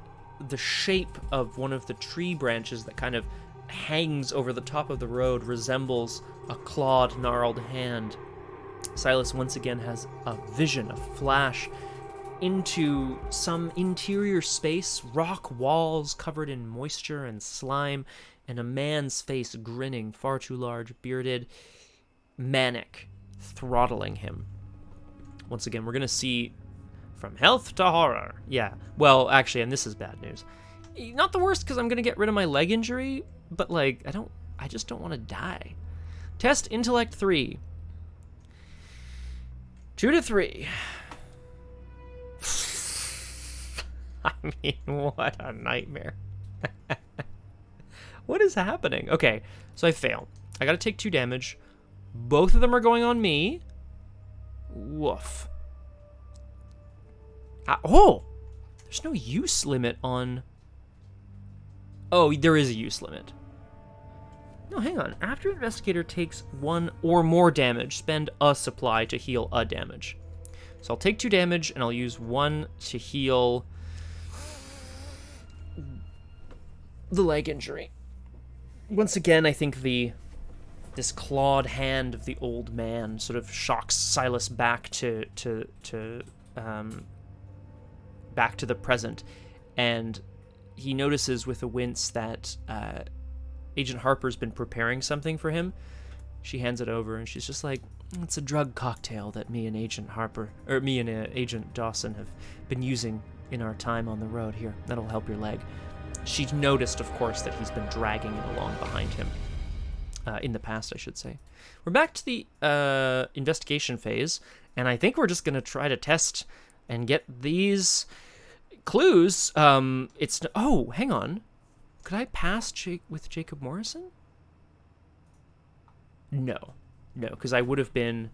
the shape of one of the tree branches that kind of hangs over the top of the road resembles a clawed, gnarled hand. Silas once again has a vision, a flash, into some interior space, rock walls covered in moisture and slime, and a man's face grinning, far too large, bearded, manic, throttling him. Once again, we're going to see from health to horror. Yeah, well, actually, and this is bad news. Not the worst, because I'm going to get rid of my leg injury, but, like, I just don't want to die. Test Intellect 3. 2 to 3. I mean, what a nightmare. What is happening? Okay, so I fail. I gotta take 2 damage. Both of them are going on me. Woof. There's no use limit on... Oh, there is a use limit. No, hang on. After Investigator takes 1 or more damage, spend a supply to heal a damage. So I'll take 2 damage, and I'll use 1 to heal the leg injury. Once again, I think this clawed hand of the old man sort of shocks Silas back to the present, and he notices with a wince that Agent Harper's been preparing something for him. She hands it over, and she's just like, "It's a drug cocktail that me and Agent Dawson have been using in our time on the road. Here, that'll help your leg." She's noticed, of course, that he's been dragging it along behind him. In the past, I should say. We're back to the investigation phase, and I think we're just going to try to test and get these clues. Oh, hang on. Could I pass with Jacob Morrison? No, because I would have been...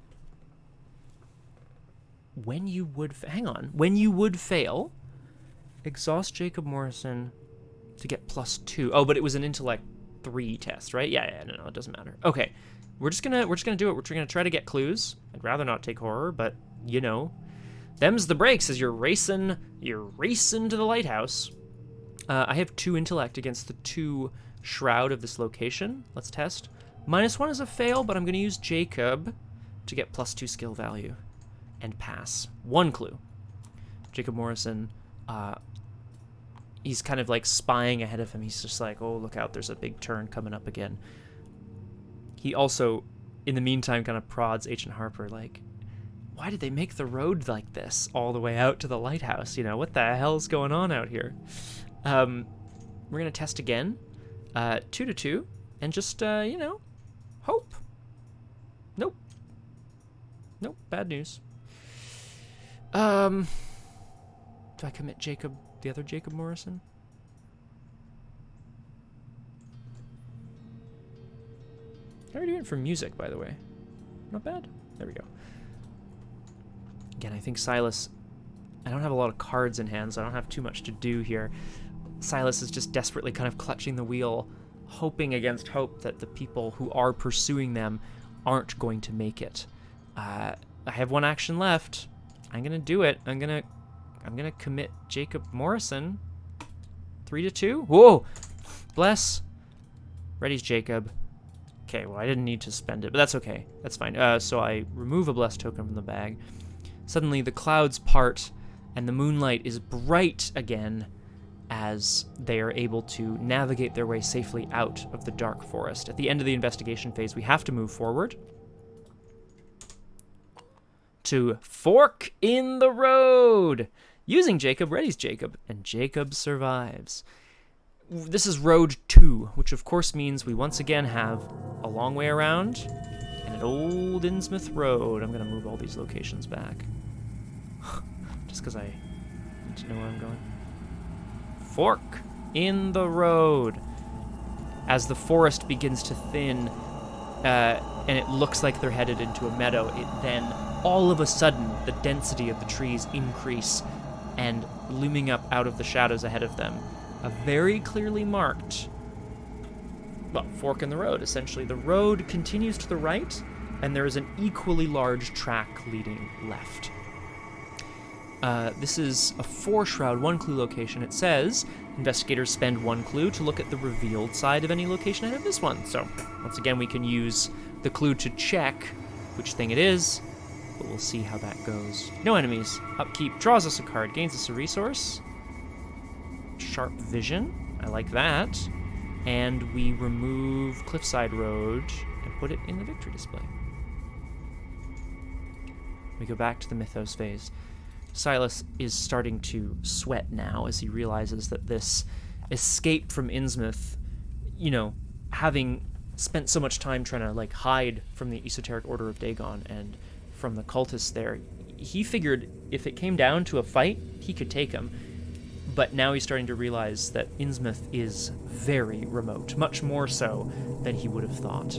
When you would fail, exhaust Jacob Morrison to get +2. Oh, but it was an intellect 3 test, right? Yeah, no, it doesn't matter. Okay, we're just gonna do it. We're gonna try to get clues. I'd rather not take horror, but you know, them's the breaks as you're racing to the lighthouse. I have 2 intellect against the 2 shroud of this location. Let's test. -1 is a fail, but I'm gonna use Jacob to get +2 skill value and pass. 1 clue. Jacob Morrison, he's kind of like spying ahead of him. He's just like, oh, look out, there's a big turn coming up again. He also, in the meantime, kind of prods Agent Harper, like, why did they make the road like this all the way out to the lighthouse? You know, what the hell's going on out here? We're going to test again. 2 to 2. And just, you know, hope. Nope. Nope, bad news. Do I commit Jacob... the other Jacob Morrison? How are we doing for music, by the way? Not bad. There we go. Again, I think Silas... I don't have a lot of cards in hand, so I don't have too much to do here. Silas is just desperately kind of clutching the wheel, hoping against hope that the people who are pursuing them aren't going to make it. I have one action left. I'm gonna do it. I'm gonna commit Jacob Morrison. 3-2. Whoa! Bless. Ready's Jacob. Okay, well, I didn't need to spend it, but that's okay. That's fine. So I remove a bless token from the bag. Suddenly, the clouds part, and the moonlight is bright again as they are able to navigate their way safely out of the dark forest. At the end of the investigation phase, we have to move forward to fork in the road. Using Jacob, ready's Jacob, and Jacob survives. This is road 2, which of course means we once again have a long way around and an old Innsmouth road. I'm going to move all these locations back. Just because I need to know where I'm going. Fork in the road. As the forest begins to thin, and it looks like they're headed into a meadow, it then, all of a sudden, the density of the trees increase, and looming up out of the shadows ahead of them, a very clearly marked, well, fork in the road, essentially. The road continues to the right, and there is an equally large track leading left. This is a 4-shroud, 1-clue location. It says, investigators spend 1 clue to look at the revealed side of any location ahead of this one. So, once again, we can use the clue to check which thing it is, but we'll see how that goes. No enemies. Upkeep draws us a card, gains us a resource. Sharp vision. I like that. And we remove Cliffside Road and put it in the victory display. We go back to the mythos phase. Silas is starting to sweat now as he realizes that this escape from Innsmouth, you know, having spent so much time trying to, like, hide from the esoteric Order of Dagon and from the cultists there, he figured if it came down to a fight, he could take him. But now he's starting to realize that Innsmouth is very remote, much more so than he would have thought.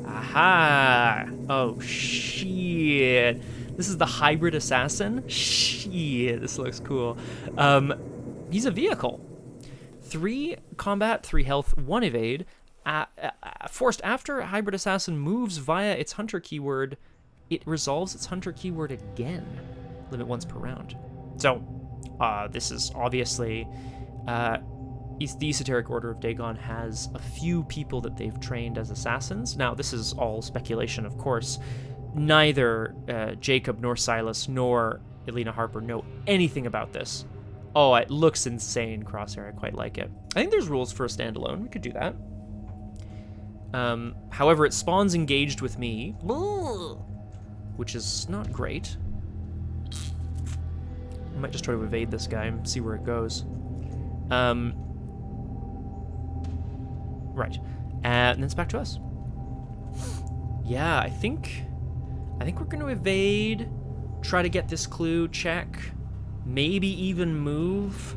Aha! Oh, shit. This is the hybrid assassin? Shit, this looks cool. He's a vehicle. 3 combat, 3 health, 1 evade. Forced after a hybrid assassin moves via its hunter keyword, it resolves its hunter keyword again. Limit once per round. So, this is obviously... the Esoteric Order of Dagon has a few people that they've trained as assassins. Now, this is all speculation, of course. Neither Jacob nor Silas nor Elena Harper know anything about this. Oh, it looks insane, Crosshair. I quite like it. I think there's rules for a standalone. We could do that. However, it spawns engaged with me, which is not great. I might just try to evade this guy and see where it goes. Right. And then it's back to us. Yeah, I think we're going to evade, try to get this clue, check, maybe even move.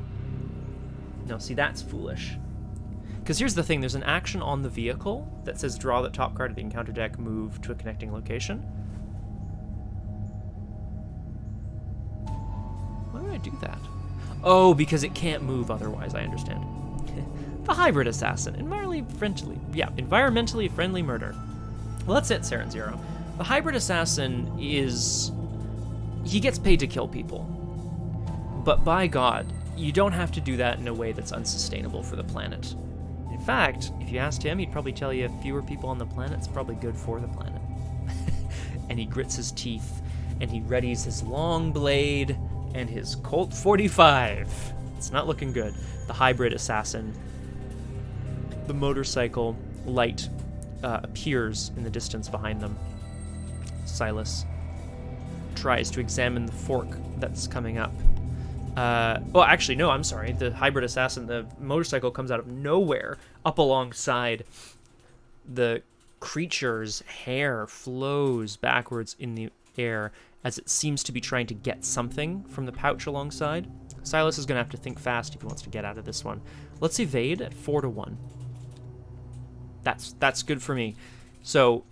No, see, that's foolish. Because here's the thing, there's an action on the vehicle that says draw the top card of the encounter deck, move to a connecting location. Why would I do that? Oh, because it can't move otherwise, I understand. The hybrid assassin, environmentally friendly murder. Well, that's it, Saren Zero. The hybrid assassin is... he gets paid to kill people. But by God, you don't have to do that in a way that's unsustainable for the planet. In fact, if you asked him, he'd probably tell you fewer people on the planet's probably good for the planet. And he grits his teeth, and he readies his long blade and his Colt 45. It's not looking good. The hybrid assassin. The motorcycle light appears in the distance behind them. Silas tries to examine the fork that's coming up. Well, actually, no, I'm sorry. The hybrid assassin, the motorcycle comes out of nowhere, up alongside. The creature's hair flows backwards in the air as it seems to be trying to get something from the pouch alongside. Silas is going to have to think fast if he wants to get out of this one. Let's evade at 4-1. That's good for me. So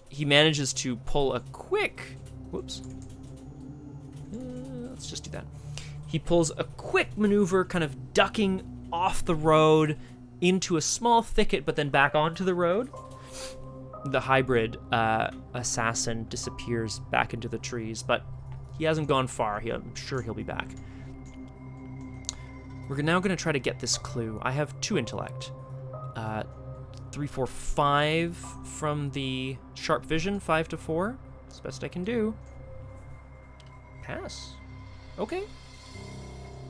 he manages to pull a quick... whoops. Let's just do that. He pulls a quick maneuver, kind of ducking off the road into a small thicket, but then back onto the road. The hybrid assassin disappears back into the trees, but he hasn't gone far. I'm sure he'll be back. We're now going to try to get this clue. I have 2 intellect. 3, 4, 5 from the sharp vision, 5 to 4. It's the best I can do. Pass. Okay.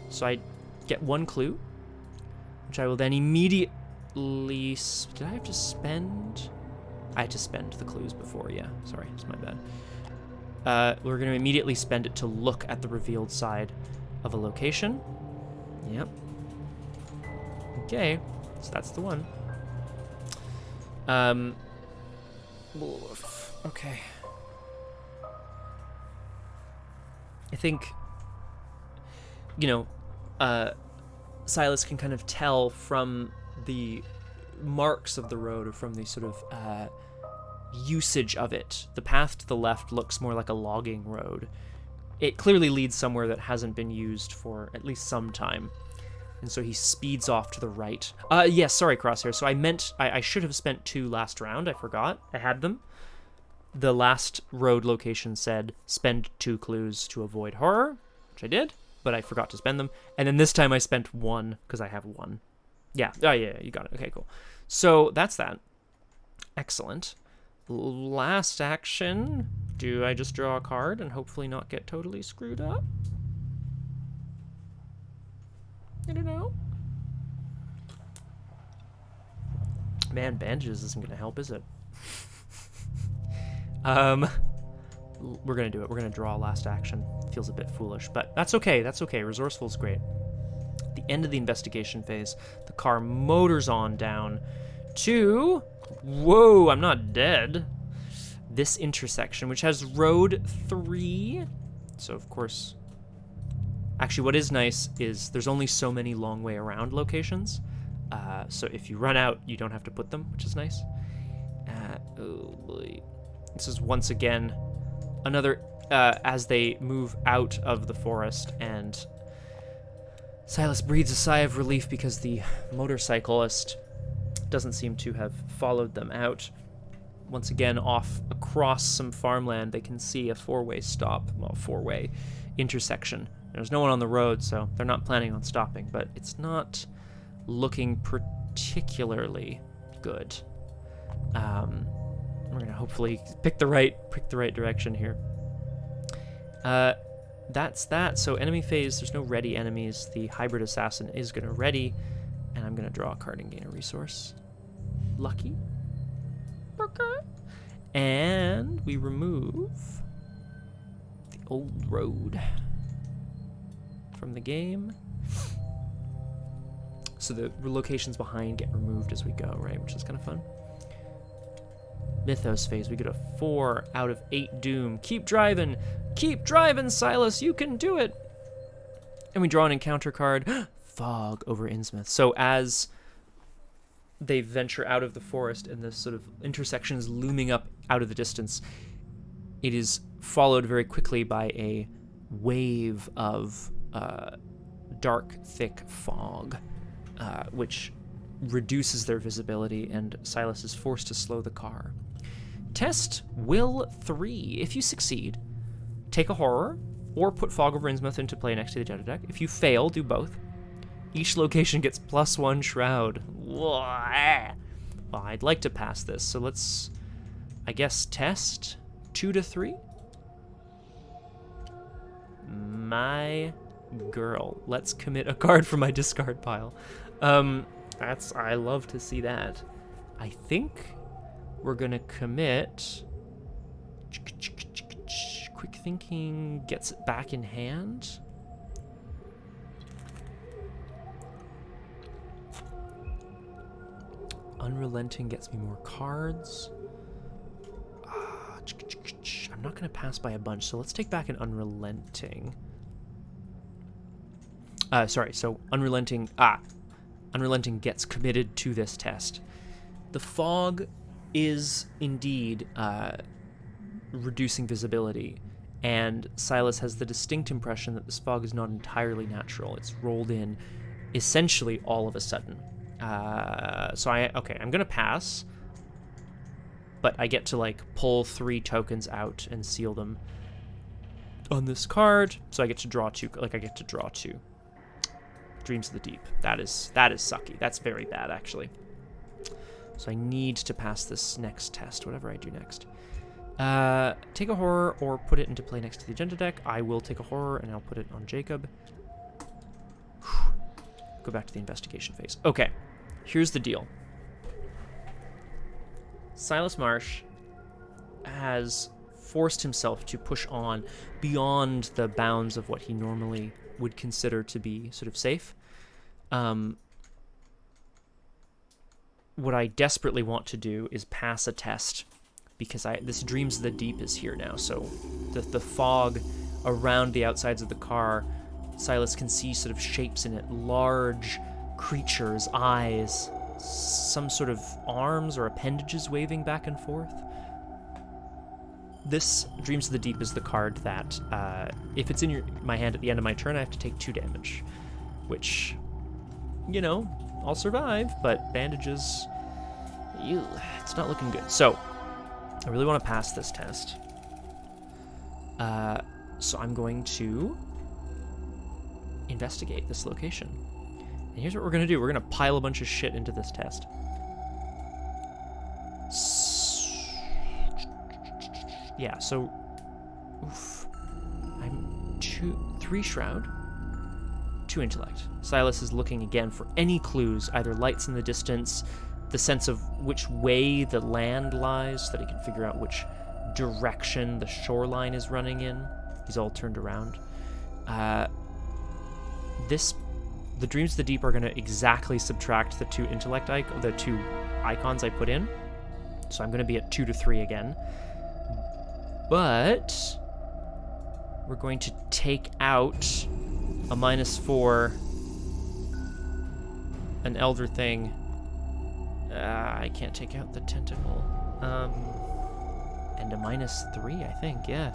So I get 1 clue, which I will then immediately... Did I have to spend? I had to spend the clues before, yeah. Sorry, it's my bad. We're going to immediately spend it to look at the revealed side of a location. Yep. Okay, so that's the one. Okay. I think, Silas can kind of tell from the marks of the road, or from the sort of usage of it. The path to the left looks more like a logging road. It clearly leads somewhere that hasn't been used for at least some time. And so he speeds off to the right. Yes, sorry, Crosshair. So I should have spent 2 last round. I forgot. I had them. The last road location said, spend 2 clues to avoid horror, which I did, but I forgot to spend them. And then this time I spent 1, because I have 1. Yeah. Oh, yeah, you got it. Okay, cool. So that's that. Excellent. Last action. Do I just draw a card and hopefully not get totally screwed up? I don't know. Man, bandages isn't going to help, is it? We're going to do it. We're going to draw last action. Feels a bit foolish, but that's okay. That's okay. Resourceful's great. At the end of the investigation phase, the car motors on down to... Whoa, I'm not dead. This intersection, which has road 3. So, of course... Actually, what is nice is there's only so many long way around locations. So if you run out, you don't have to put them, which is nice. Oh boy. This is once again another, as they move out of the forest, and Silas breathes a sigh of relief because the motorcyclist doesn't seem to have followed them out. Once again, off across some farmland, they can see a four-way intersection. There's no one on the road, so they're not planning on stopping, but it's not looking particularly good. We're gonna hopefully pick the right direction here. That's that. So enemy phase, there's no ready enemies. The hybrid assassin is gonna ready, and I'm gonna draw a card and gain a resource. Lucky. Okay. And we remove the old road from the game. So the locations behind get removed as we go, right? Which is kind of fun. Mythos phase, we get a 4 out of 8 doom. Keep driving, Silas, you can do it. And we draw an encounter card, Fog over Innsmouth. So as they venture out of the forest and this sort of intersection is looming up out of the distance, it is followed very quickly by a wave of dark, thick fog, which reduces their visibility, and Silas is forced to slow the car. Test Will 3. If you succeed, take a horror, or put Fog over Innsmouth into play next to the data deck. If you fail, do both. Each location gets +1 shroud. Well, I'd like to pass this, so let's, I guess, test 2 to 3. My girl. Let's commit a card from my discard pile. I love to see that. I think we're gonna commit. Quick thinking gets it back in hand. Unrelenting gets me more cards. I'm not gonna pass by a bunch, so let's take back an Unrelenting. So Unrelenting gets committed to this test. The fog is indeed reducing visibility, and Silas has the distinct impression that this fog is not entirely natural. It's rolled in essentially all of a sudden. I'm gonna pass, but I get to like pull 3 tokens out and seal them on this card, so I get to draw 2. Like I get to draw 2. Dreams of the Deep. That is sucky. That's very bad, actually. So I need to pass this next test, whatever I do next. Take a horror or put it into play next to the agenda deck. I will take a horror and I'll put it on Jacob. Go back to the investigation phase. Okay, here's the deal. Silas Marsh has forced himself to push on beyond the bounds of what he normally would consider to be sort of safe. What I desperately want to do is pass a test, because this Dreams of the Deep is here now. So the fog around the outsides of the car, Silas can see sort of shapes in it, large creatures, eyes, some sort of arms or appendages waving back and forth. This Dreams of the Deep is the card that, if it's in my hand at the end of my turn, I have to take 2 damage, which, you know, I'll survive, but bandages, ew, it's not looking good. So I really want to pass this test. So I'm going to investigate this location. And here's what we're going to do. We're going to pile a bunch of shit into this test. Yeah, so I'm 3 shroud, 2 intellect. Silas is looking again for any clues, either lights in the distance, the sense of which way the land lies, so that he can figure out which direction the shoreline is running in. He's all turned around. The Dreams of the Deep are going to exactly subtract the 2 intellect the 2 icons I put in. So I'm going to be at 2 to 3 again. But we're going to take out a -4, an elder thing. I can't take out the tentacle. And a -3, I think, yeah.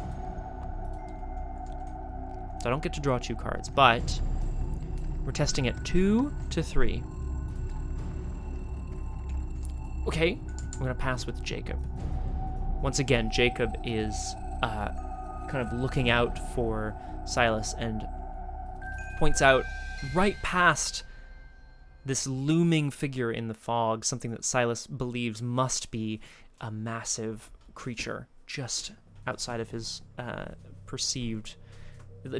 So I don't get to draw 2 cards, but we're testing at 2 to 3. Okay, we're gonna pass with Jacob. Once again, Jacob is kind of looking out for Silas and points out right past this looming figure in the fog, something that Silas believes must be a massive creature just outside of his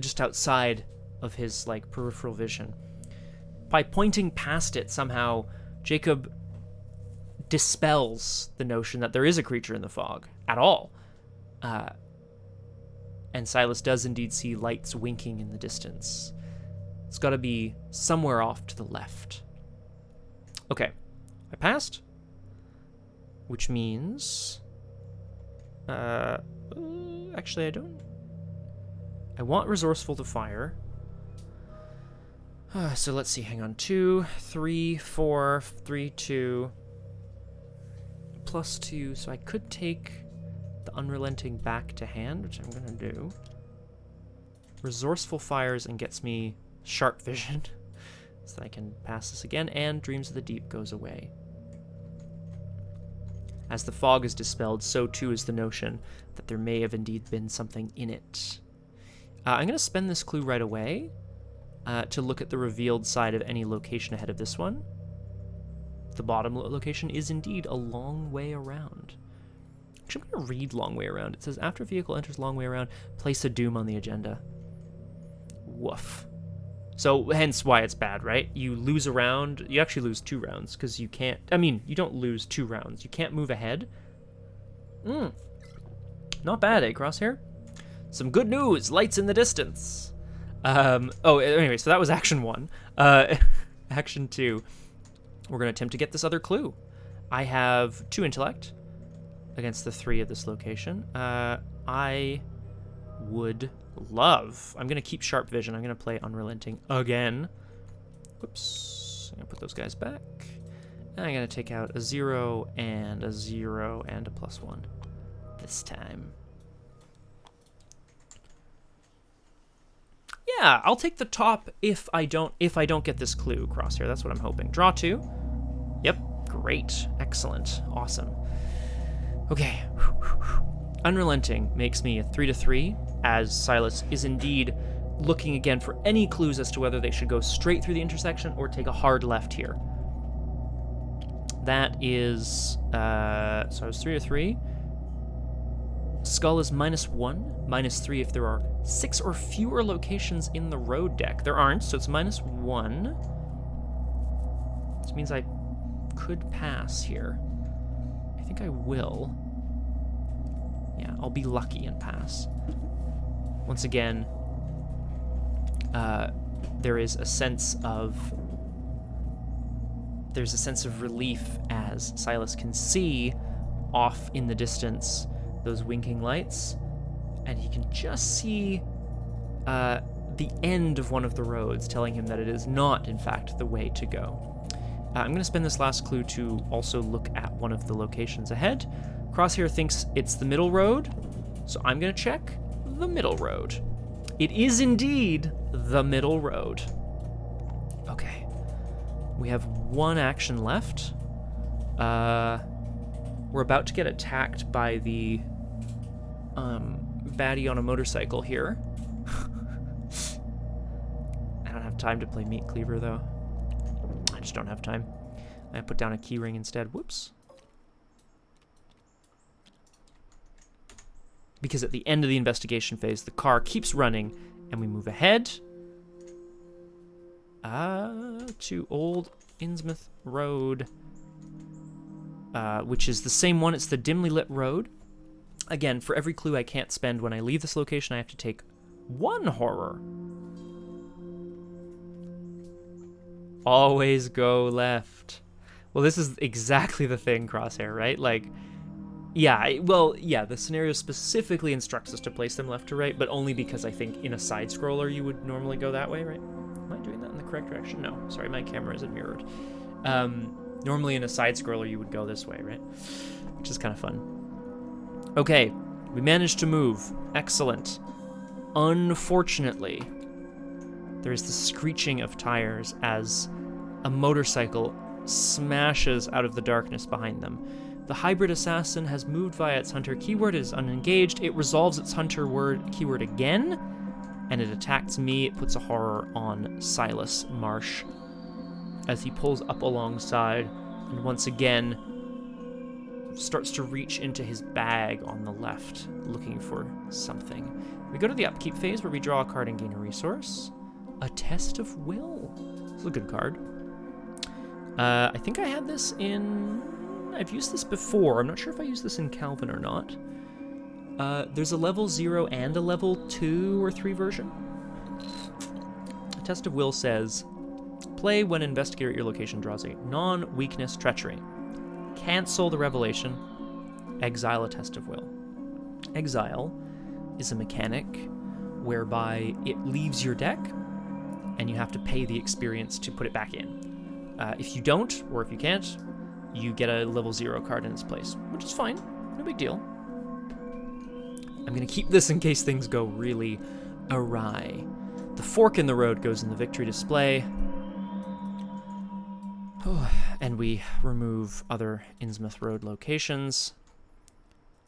just outside of his like peripheral vision. By pointing past it, somehow Jacob dispels the notion that there is a creature in the fog at all. And Silas does indeed see lights winking in the distance. It's got to be somewhere off to the left. Okay, I passed, which means actually I don't. I want resourceful to fire. So let's see, hang on. 2, 3, 4, 3, 2, +2. So I could take the Unrelenting back to hand, which I'm gonna do. Resourceful fires and gets me sharp vision, so that I can pass this again, and Dreams of the Deep goes away. As the fog is dispelled, so too is the notion that there may have indeed been something in it. I'm gonna spend this clue right away to look at the revealed side of any location ahead of this one. The bottom location is indeed a long way around. Actually, I'm going to read long way around. It says, after a vehicle enters long way around, place a doom on the agenda. Woof. So, hence why it's bad, right? You lose a round. You actually lose 2 rounds, because you can't... I mean, you don't lose 2 rounds. You can't move ahead. Not bad, eh, Crosshair? Some good news! Lights in the distance! Anyway, so that was action 1. Action 2. We're going to attempt to get this other clue. I have 2 intellect against the 3 of this location. I would love... I'm going to keep sharp vision. I'm going to play Unrelenting again. Whoops. I'm going to put those guys back. And I'm going to take out a 0 and a 0 and a +1 this time. Yeah, I'll take the top if I don't get this clue, Crosshair. That's what I'm hoping. Draw 2. Yep, great. Excellent. Awesome. Okay. Unrelenting makes me a 3-3, as Silas is indeed looking again for any clues as to whether they should go straight through the intersection or take a hard left here. That is, so I was 3-3. Skull is -1, -3 if there are 6 or fewer locations in the road deck. There aren't, so it's -1. This means I could pass here. I think I will. Yeah, I'll be lucky and pass. Once again, there is a sense of relief as Silas can see off in the distance those winking lights, and he can just see the end of one of the roads, telling him that it is not, in fact, the way to go. I'm going to spend this last clue to also look at one of the locations ahead. Crosshair thinks it's the middle road, so I'm going to check the middle road. It is indeed the middle road. Okay. We have one action left. We're about to get attacked by the baddie on a motorcycle here. I don't have time to play Meat Cleaver, though. I just don't have time. I put down a keyring instead. Whoops. Because at the end of the investigation phase, the car keeps running, and we move ahead to Old Innsmouth Road, which is the same one. It's the dimly lit road. Again, for every clue I can't spend when I leave this location, I have to take 1 horror. Always go left. Well, this is exactly the thing, Crosshair, right? Like, yeah, the scenario specifically instructs us to place them left to right, but only because I think in a side-scroller you would normally go that way, right? Am I doing that in the correct direction? No, sorry, my camera isn't mirrored. Normally in a side-scroller you would go this way, right? Which is kind of fun. Okay, we managed to move. Excellent. Unfortunately, there is the screeching of tires as a motorcycle smashes out of the darkness behind them. The hybrid assassin has moved via its hunter keyword. It is unengaged. It resolves its hunter keyword again, and it attacks me. It puts a horror on Silas Marsh as he pulls up alongside and once again starts to reach into his bag on the left, looking for something. We go to the upkeep phase where we draw a card and gain a resource. A Test of Will. It's a good card. I think I had this in... I've used this before. I'm not sure if I used this in Calvin or not. There's a level 0 and a level 2 or 3 version. A Test of Will says, play when investigator at your location draws a non-weakness treachery. Cancel the revelation. Exile a Test of Will. Exile is a mechanic whereby it leaves your deck and you have to pay the experience to put it back in. If you don't, or if you can't, you get a level 0 card in its place, which is fine. No big deal. I'm going to keep this in case things go really awry. The fork in the road goes in the victory display. And we remove other Innsmouth Road locations.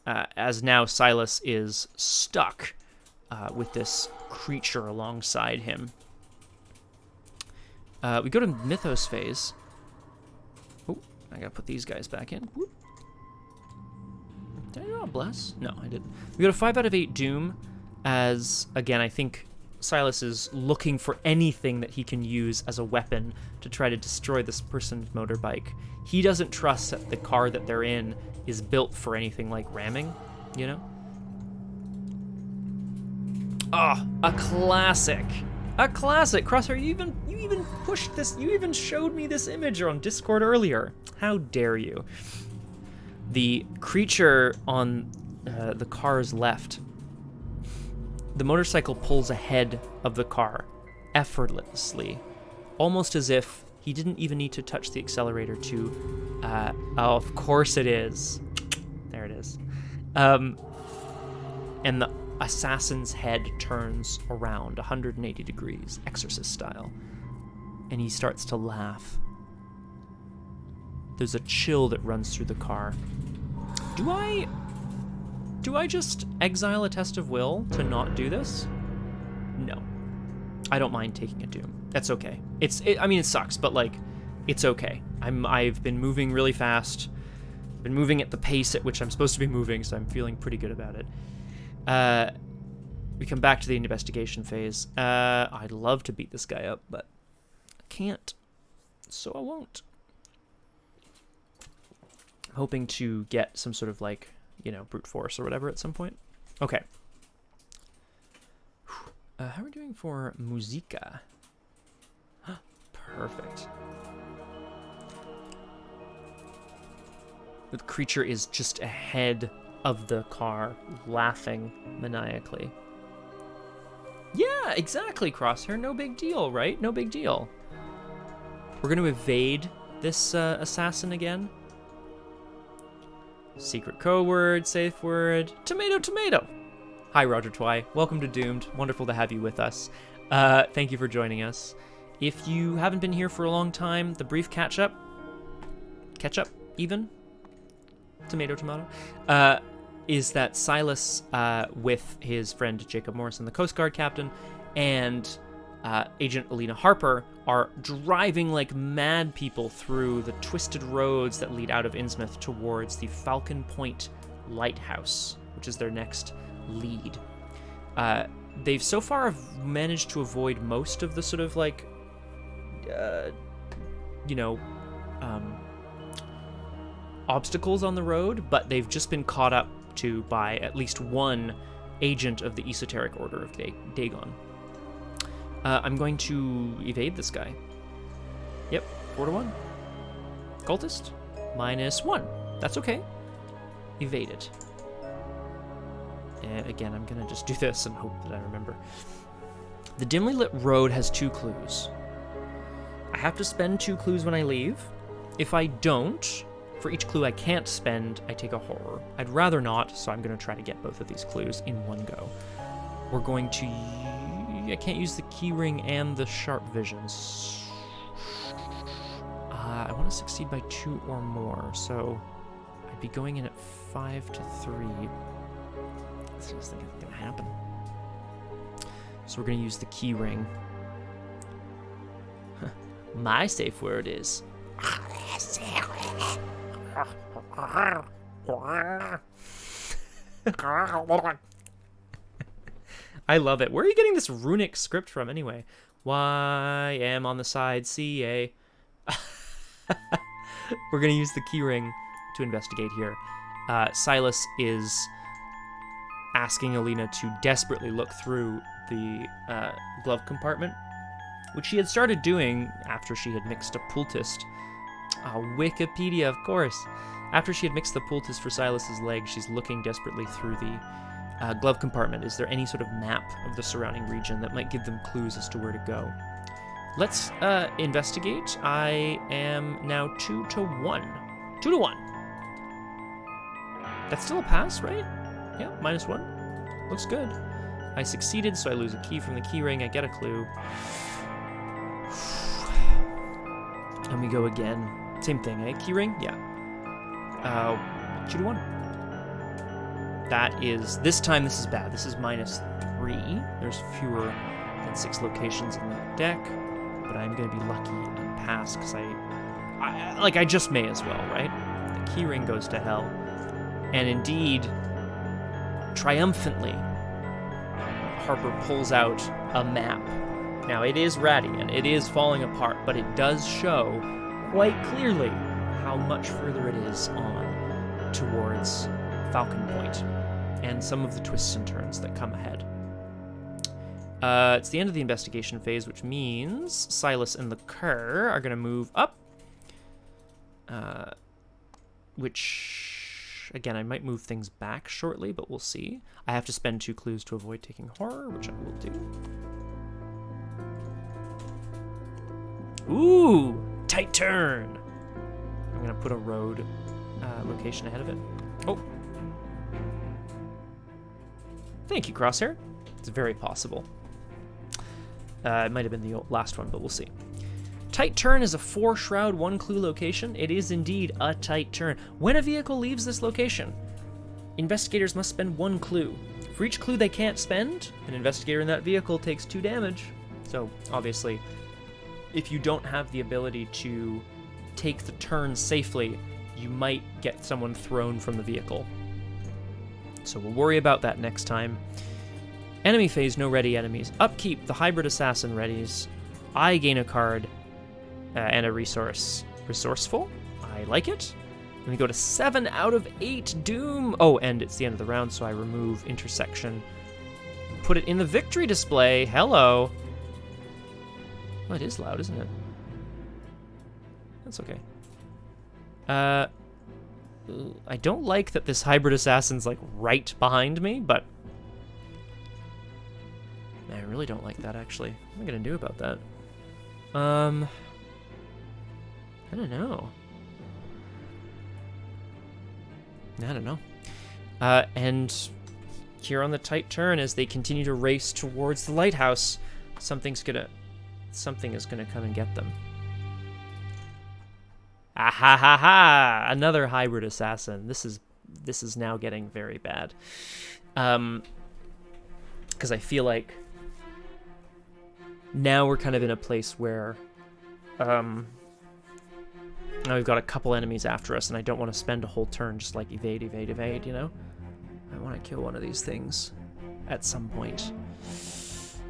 As now Silas is stuck with this creature alongside him. We go to mythos phase. Oh, I gotta put these guys back in. Whoop. Did I draw a bless? No, I didn't. We go to 5 out of 8 Doom, as, again, I think Silas is looking for anything that he can use as a weapon to try to destroy this person's motorbike. He doesn't trust that the car that they're in is built for anything like ramming, you know? Ah, a classic. A classic. Crosshair, you even pushed this, you even showed me this image on Discord earlier. How dare you? The creature on the car's left, the motorcycle pulls ahead of the car effortlessly, almost as if he didn't even need to touch the accelerator to, oh, of course it is. There it is. And and the assassin's head turns around 180 degrees, exorcist style, and he starts to laugh. There's a chill that runs through the car. Do I just exile a test of will to not do this? No. I don't mind taking a doom. That's okay. I mean, it sucks, but like, it's okay. I've been moving really fast. Been moving at the pace at which I'm supposed to be moving, so I'm feeling pretty good about it. We come back to the investigation phase. I'd love to beat this guy up, but I can't, so I won't. I'm hoping to get some sort of like, you know, brute force or whatever at some point. Okay. How are we doing for musica? Perfect. The creature is just ahead of the car, laughing maniacally. Yeah, exactly, Crosshair. No big deal, right? No big deal. We're going to evade this assassin again. Secret code word, safe word, tomato, tomato. Hi, Roger Twy. Welcome to Doomed. Wonderful to have you with us. Thank you for joining us. If you haven't been here for a long time, the brief catch-up, even, tomato, tomato, is that Silas, with his friend Jacob Morrison, the Coast Guard captain, and Agent Alina Harper, are driving like mad people through the twisted roads that lead out of Innsmouth towards the Falcon Point lighthouse, which is their next lead. They've so far managed to avoid most of the sort of like, obstacles on the road, but they've just been caught up to by at least one agent of the esoteric Order of Dagon. I'm going to evade this guy. Yep, 4-1. Cultist, -1. That's okay. Evade it. And again, I'm gonna just do this and hope that I remember. The dimly lit road has 2 clues. I have to spend 2 clues when I leave. If I don't, for each clue I can't spend, I take a horror. I'd rather not, so I'm gonna try to get both of these clues in one go. We're going to... I can't use the key ring and the sharp visions. I want to succeed by 2 or more, so I'd be going in at 5 to 3. I just think it's gonna happen. So we're gonna use the key ring. My safe word is... I love it. Where are you getting this runic script from anyway? YM on the side, CA. We're going to use the keyring to investigate here. Silas is asking Alina to desperately look through the glove compartment, which she had started doing after she had mixed a poultice. Wikipedia, of course. After she had mixed the poultice for Silas's leg, she's looking desperately through the glove compartment. Is there any sort of map of the surrounding region that might give them clues as to where to go? Let's investigate. I am now 2 to 1. 2 to 1. That's still a pass, right? Yeah, -1. Looks good. I succeeded, so I lose a key from the key ring. I get a clue. And we go again. Same thing, eh? Key ring? Yeah. 2 to 1. That is, this time this is bad. This is -3. There's fewer than 6 locations in the deck, but I'm going to be lucky and pass because I just may as well, right? The key ring goes to hell. And indeed, triumphantly, Harper pulls out a map. Now, it is Radiant, it is falling apart, but it does show quite clearly how much further it is on towards Falcon Point and some of the twists and turns that come ahead. It's the end of the investigation phase, which means Silas and the Cur are going to move up, which, again, I might move things back shortly, but we'll see. I have to spend 2 clues to avoid taking horror, which I will do. Ooh, tight turn. I'm going to put a road location ahead of it. Oh. Thank you, Crosshair. It's very possible. It might have been the last one, but we'll see. Tight turn is a 4-shroud, 1-clue location. It is indeed a tight turn. When a vehicle leaves this location, investigators must spend 1 clue. For each clue they can't spend, an investigator in that vehicle takes 2 damage. So, obviously, if you don't have the ability to take the turn safely, you might get someone thrown from the vehicle. So we'll worry about that next time. Enemy phase, no ready enemies. Upkeep, the hybrid assassin readies. I gain a card and a resource. Resourceful? I like it. And we go to 7 out of 8 Doom. Oh, and it's the end of the round, so I remove intersection. Put it in the victory display. Hello. Well, it is loud, isn't it? That's okay. I don't like that this hybrid assassin's like right behind me, but man, I really don't like that actually. What am I gonna do about that? I don't know. And here on the tight turn, as they continue to race towards the lighthouse, something is gonna come and get them. Ah ha ha ha! Another hybrid assassin. This is now getting very bad. Because I feel like now we're kind of in a place where now we've got a couple enemies after us, and I don't want to spend a whole turn just like evade, you know? I want to kill one of these things at some point.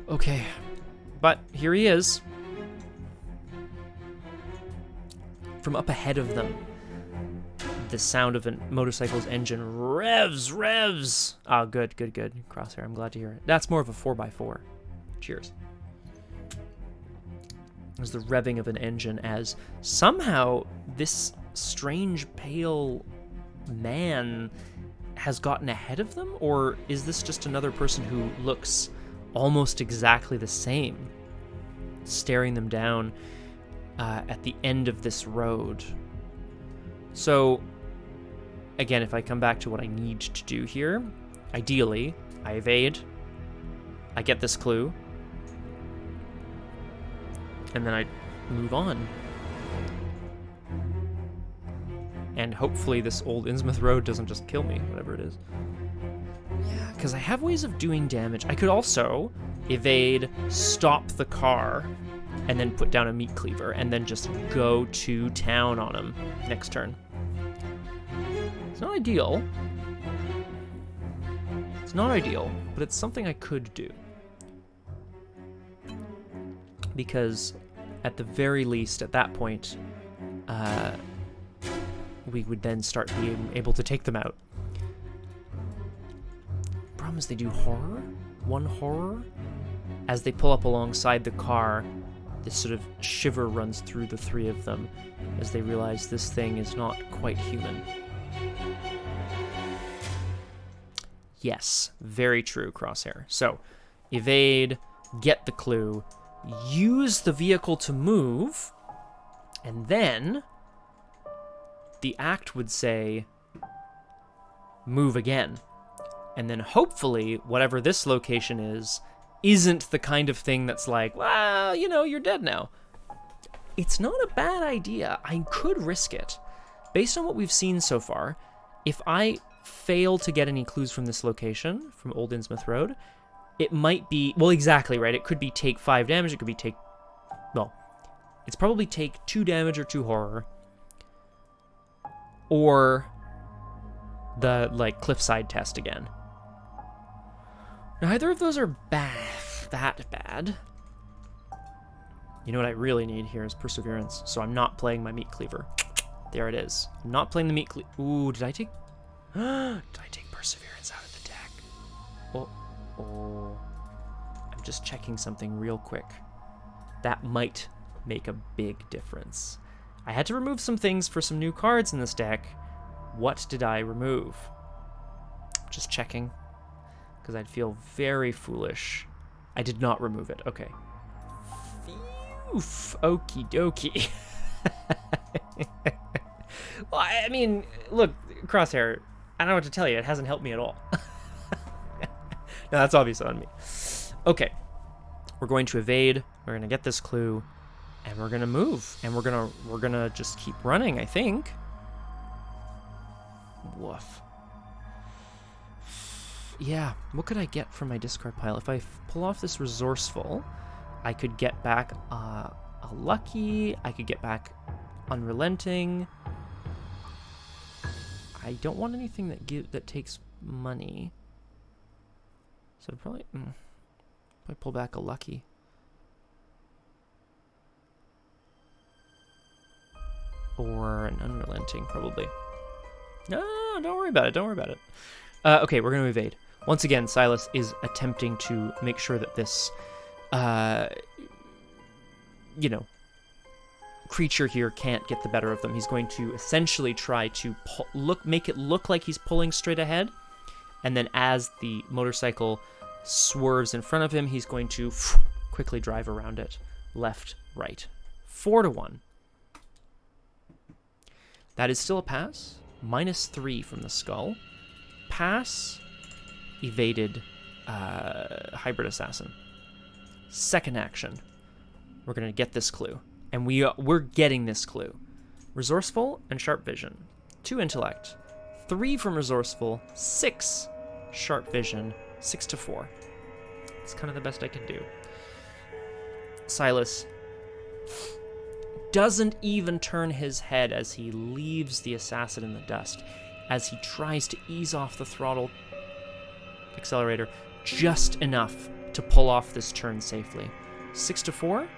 Okay. But here he is. From up ahead of them, the sound of a motorcycle's engine revs. Ah, good. Crosshair, I'm glad to hear it. That's more of a 4x4. Cheers. There's the revving of an engine as somehow this strange pale man has gotten ahead of them, or is this just another person who looks almost exactly the same, staring them down at the end of this road? So, again, if I come back to what I need to do here, ideally, I evade, I get this clue, and then I move on. And hopefully this old Innsmouth Road doesn't just kill me, whatever it is. Yeah, because I have ways of doing damage. I could also evade, stop the car, and then put down a meat cleaver, and then just go to town on him next turn. It's not ideal. It's not ideal, but it's something I could do. Because at the very least, at that point, we would then start being able to take them out. Problem is they do horror. One horror. As they pull up alongside the car, this sort of shiver runs through the 3 of them as they realize this thing is not quite human. Yes, very true, Crosshair. So, evade, get the clue, use the vehicle to move, and then the act would say, move again. And then hopefully, whatever this location is, isn't the kind of thing that's like, well, you know, you're dead now. It's not a bad idea. I could risk it. Based on what we've seen so far, if I fail to get any clues from this location, from Old Innsmouth Road, it might be, well, exactly right. It could be take 5 damage. It could be it's probably take 2 damage or 2 horror. Or the, cliffside test again. Neither of those are that bad. You know what I really need here is perseverance, so I'm not playing my meat cleaver. There it is. I'm not playing the meat cleaver. Ooh, did I take perseverance out of the deck? Oh. I'm just checking something real quick. That might make a big difference. I had to remove some things for some new cards in this deck. What did I remove? Just checking, because I'd feel very foolish. I did not remove it. Okay. Phew. Okie dokie. Well, I mean, look, Crosshair, I don't know what to tell you. It hasn't helped me at all. No, that's obviously on me. Okay. We're going to evade. We're going to get this clue. And we're going to move. And we're going to just keep running, I think. Woof. Yeah, what could I get from my discard pile? If I pull off this resourceful, I could get back a lucky. I could get back unrelenting. I don't want anything that takes money. So I'd probably pull back a lucky. Or an unrelenting, probably. No, don't worry about it. Don't worry about it. Okay, we're going to evade. Once again, Silas is attempting to make sure that this, creature here can't get the better of them. He's going to essentially try to make it look like he's pulling straight ahead. And then as the motorcycle swerves in front of him, he's going to quickly drive around it. Left, right. 4-1. That is still a pass. -3 from the skull. Pass. Evaded hybrid assassin. Second action. We're going to get this clue. And we're getting this clue. Resourceful and sharp vision. 2 intellect. 3 from resourceful. 6 sharp vision. 6-4. It's kind of the best I can do. Silas doesn't even turn his head as he leaves the assassin in the dust, as he tries to ease off the throttle accelerator just enough to pull off this turn safely. 6-4?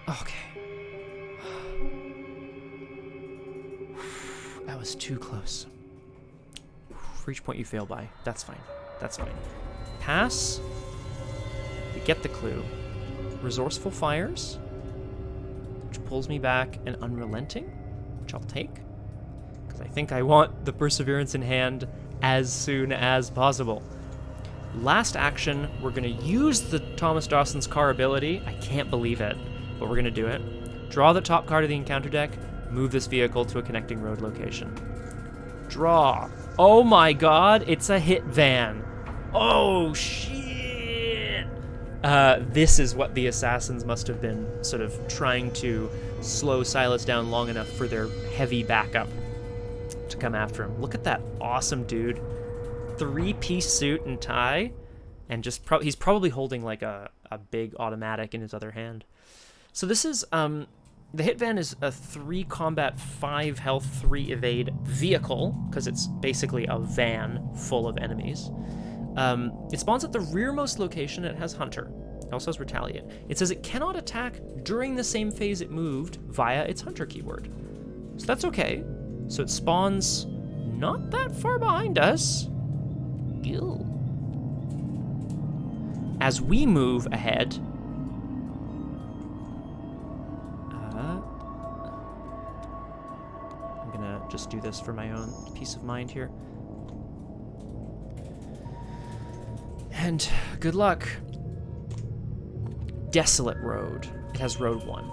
Okay. That was too close. For each point you fail by. That's fine. That's fine. Pass. We get the clue. Resourceful fires, which pulls me back, and unrelenting, which I'll take, because I think I want the perseverance in hand as soon as possible. Last action, we're going to use the Thomas Dawson's car ability. I can't believe it, but we're going to do it. Draw the top card of the encounter deck, move this vehicle to a connecting road location. Draw. Oh my god, it's a hit van. Oh shit. This is what the assassins must have been sort of trying to slow Silas down long enough for their heavy backup to come after him. Look at that awesome dude. 3-piece suit and tie, and just he's probably holding like a big automatic in his other hand. So this is, the hit van is a 3 combat, 5 health, 3 evade vehicle, because it's basically a van full of enemies. It spawns at the rearmost location. It has Hunter. It also has Retaliate. It says it cannot attack during the same phase it moved via its Hunter keyword. So that's okay. So it spawns not that far behind us. Ew. As we move ahead, I'm gonna just do this for my own peace of mind here. And good luck. Desolate Road. It has Road 1.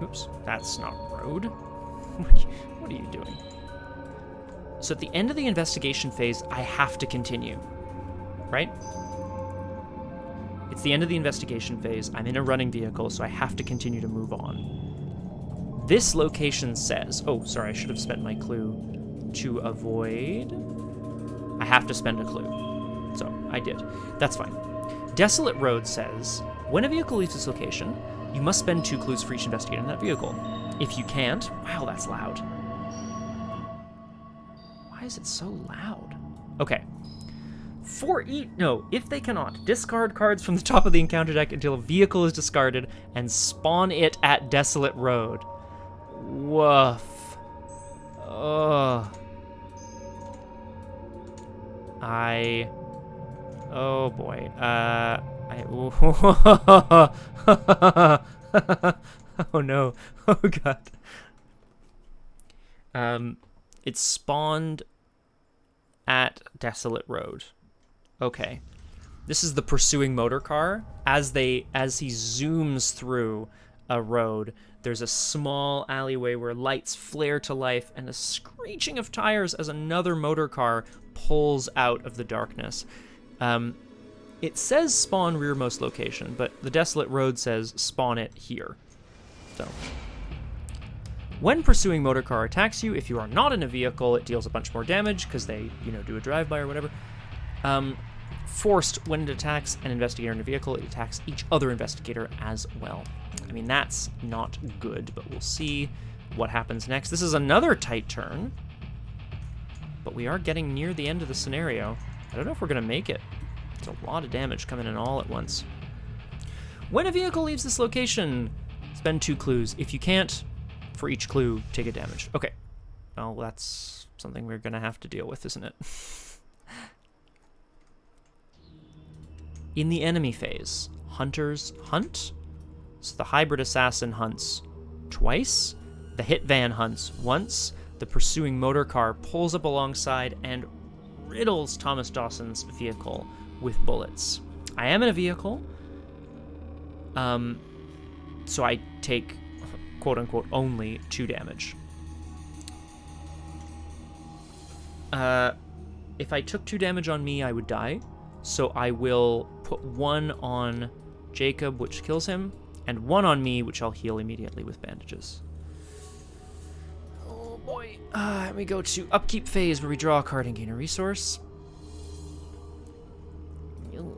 Oops, that's not road. What are you doing? So at the end of the investigation phase, I have to continue, right? It's the end of the investigation phase. I'm in a running vehicle, so I have to continue to move on. This location says... Oh, sorry, I should have spent my clue to avoid... I have to spend a clue. So, I did. That's fine. Desolate Road says, when a vehicle leaves this location, you must spend 2 clues for each investigator in that vehicle. If you can't... Wow, that's loud. Why is it so loud? Okay. If they cannot, discard cards from the top of the encounter deck until a vehicle is discarded and spawn it at Desolate Road. Woof. Ugh. Oh boy. Oh no. Oh god. It spawned at Desolate Road. Okay. This is the pursuing motor car. As he zooms through, a road. There's a small alleyway where lights flare to life and a screeching of tires as another motor car pulls out of the darkness. It says spawn rearmost location, but the desolate road says spawn it here. So, when pursuing motor car attacks you, if you are not in a vehicle, it deals a bunch more damage because they, do a drive-by or whatever. Forced, when it attacks an investigator in a vehicle, it attacks each other investigator as well. I mean, that's not good, but we'll see what happens next. This is another tight turn, but we are getting near the end of the scenario. I don't know if we're going to make it. There's a lot of damage coming in all at once. When a vehicle leaves this location, spend 2 clues. If you can't, for each clue, take a damage. Okay. Well, that's something we're going to have to deal with, isn't it? In the enemy phase, hunters hunt. So the hybrid assassin hunts twice. The hit van hunts once. The pursuing motor car pulls up alongside and riddles Thomas Dawson's vehicle with bullets. I am in a vehicle, so I take, quote-unquote, only 2 damage. If I took 2 damage on me, I would die, so I will put 1 on Jacob, which kills him, and 1 on me, which I'll heal immediately with bandages. Oh boy. We go to upkeep phase, where we draw a card and gain a resource.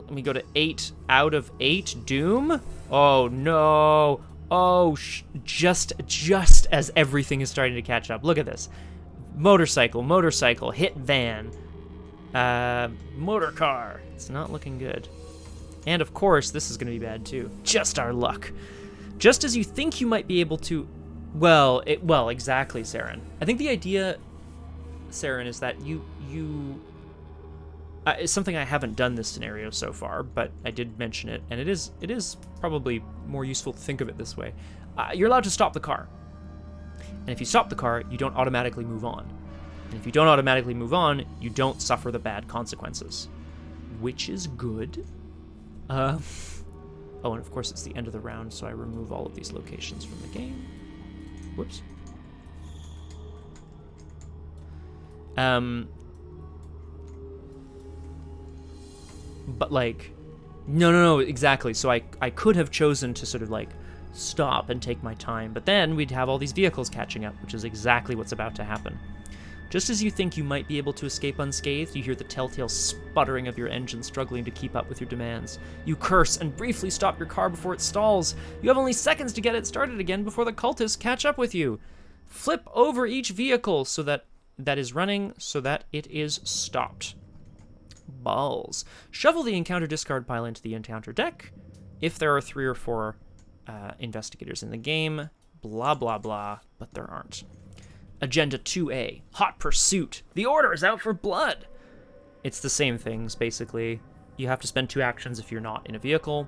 We go to 8 out of 8. Doom? Oh, no. Oh, just as everything is starting to catch up. Look at this. Motorcycle, hit van, motor car. It's not looking good. And, of course, this is going to be bad, too. Just our luck. Just as you think you might be able to... Well, exactly, Saren. I think the idea, Saren, is that you it's something I haven't done this scenario so far, but I did mention it, and it is probably more useful to think of it this way. You're allowed to stop the car. And if you stop the car, you don't automatically move on. And if you don't automatically move on, you don't suffer the bad consequences. Which is good. Oh, and of course it's the end of the round, so I remove all of these locations from the game. Whoops. But, like, no, exactly. So I could have chosen to sort of, like, stop and take my time, but then we'd have all these vehicles catching up, which is exactly what's about to happen. Just as you think you might be able to escape unscathed, you hear the telltale sputtering of your engine struggling to keep up with your demands. You curse and briefly stop your car before it stalls. You have only seconds to get it started again before the cultists catch up with you. Flip over each vehicle so that is running so that it is stopped. Balls. Shovel the encounter discard pile into the encounter deck. If there are 3 or 4 investigators in the game, blah, blah, blah, but there aren't. Agenda 2A, Hot Pursuit. The Order is out for blood. It's the same things, basically. You have to spend 2 actions if you're not in a vehicle.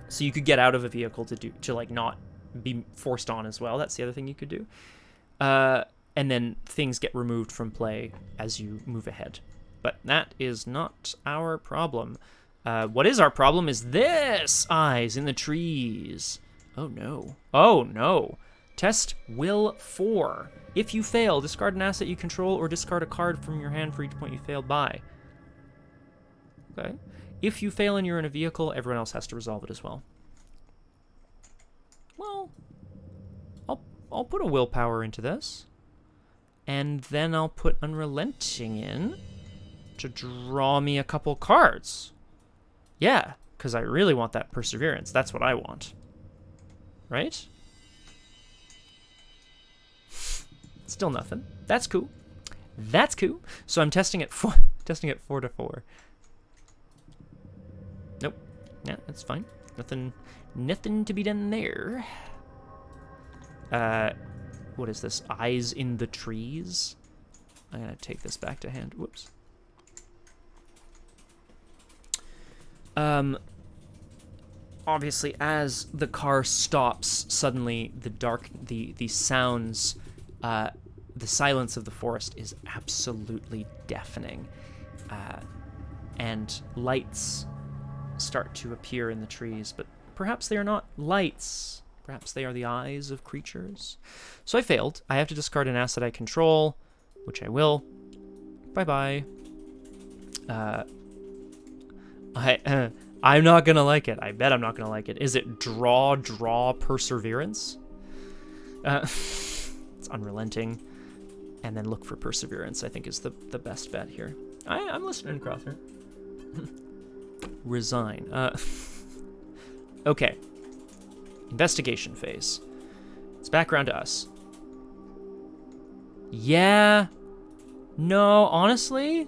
So you could get out of a vehicle to like not be forced on as well. That's the other thing you could do. And then things get removed from play as you move ahead. But that is not our problem. What is our problem is this! Eyes in the trees. Oh no. Oh no. Test Will 4. If you fail, discard an asset you control or discard a card from your hand for each point you failed by. Okay. If you fail and you're in a vehicle, everyone else has to resolve it as well. Well, I'll put a willpower into this. And then I'll put Unrelenting in to draw me a couple cards. Yeah, because I really want that perseverance. That's what I want. Right? Still nothing. That's cool. That's cool. So I'm testing it 4 to 4. Nope. Yeah, that's fine. Nothing to be done there. What is this? Eyes in the trees. I'm gonna take this back to hand. Whoops. Obviously, as the car stops, suddenly the sounds, the silence of the forest is absolutely deafening, and lights start to appear in the trees, but perhaps they are not lights. Perhaps they are the eyes of creatures. So I failed. I have to discard an asset I control, which I will. Bye-bye. I'm not gonna like it. I bet I'm not gonna like it. Is it draw, perseverance? It's unrelenting. And then look for perseverance, I think, is the best bet here. I'm listening, Crosshair. Resign. Okay. Investigation phase. It's back around to us. Yeah. No, honestly,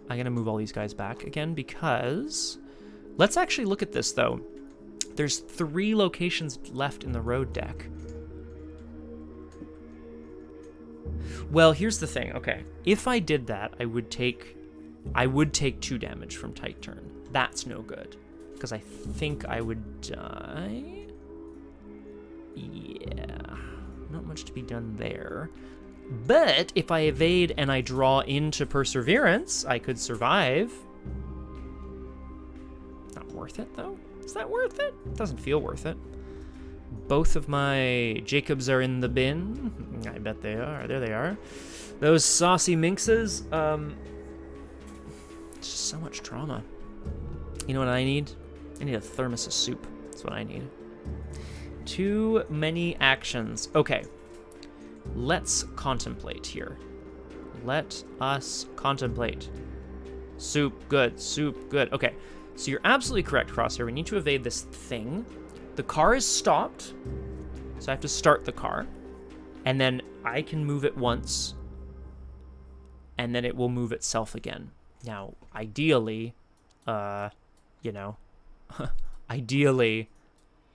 I'm gonna move all these guys back again because... Let's actually look at this, though. There's 3 locations left in the road deck. Well, here's the thing. Okay, if I did that, I would take 2 damage from Tight Turn. That's no good, because I think I would die. Yeah, not much to be done there. But if I evade and I draw into Perseverance, I could survive. Not worth it, though. Is that worth it? Doesn't feel worth it. Both of my Jacobs are in the bin. I bet they are. There they are. Those saucy minxes. Just so much trauma. You know what I need? I need a thermos of soup. That's what I need. Too many actions. Okay. Let's contemplate here. Let us contemplate. Soup, good. Soup, good. Okay. So you're absolutely correct, Crosshair. We need to evade this thing. The car is stopped, so I have to start the car, and then I can move it once, and then it will move itself again. Now, ideally, ideally,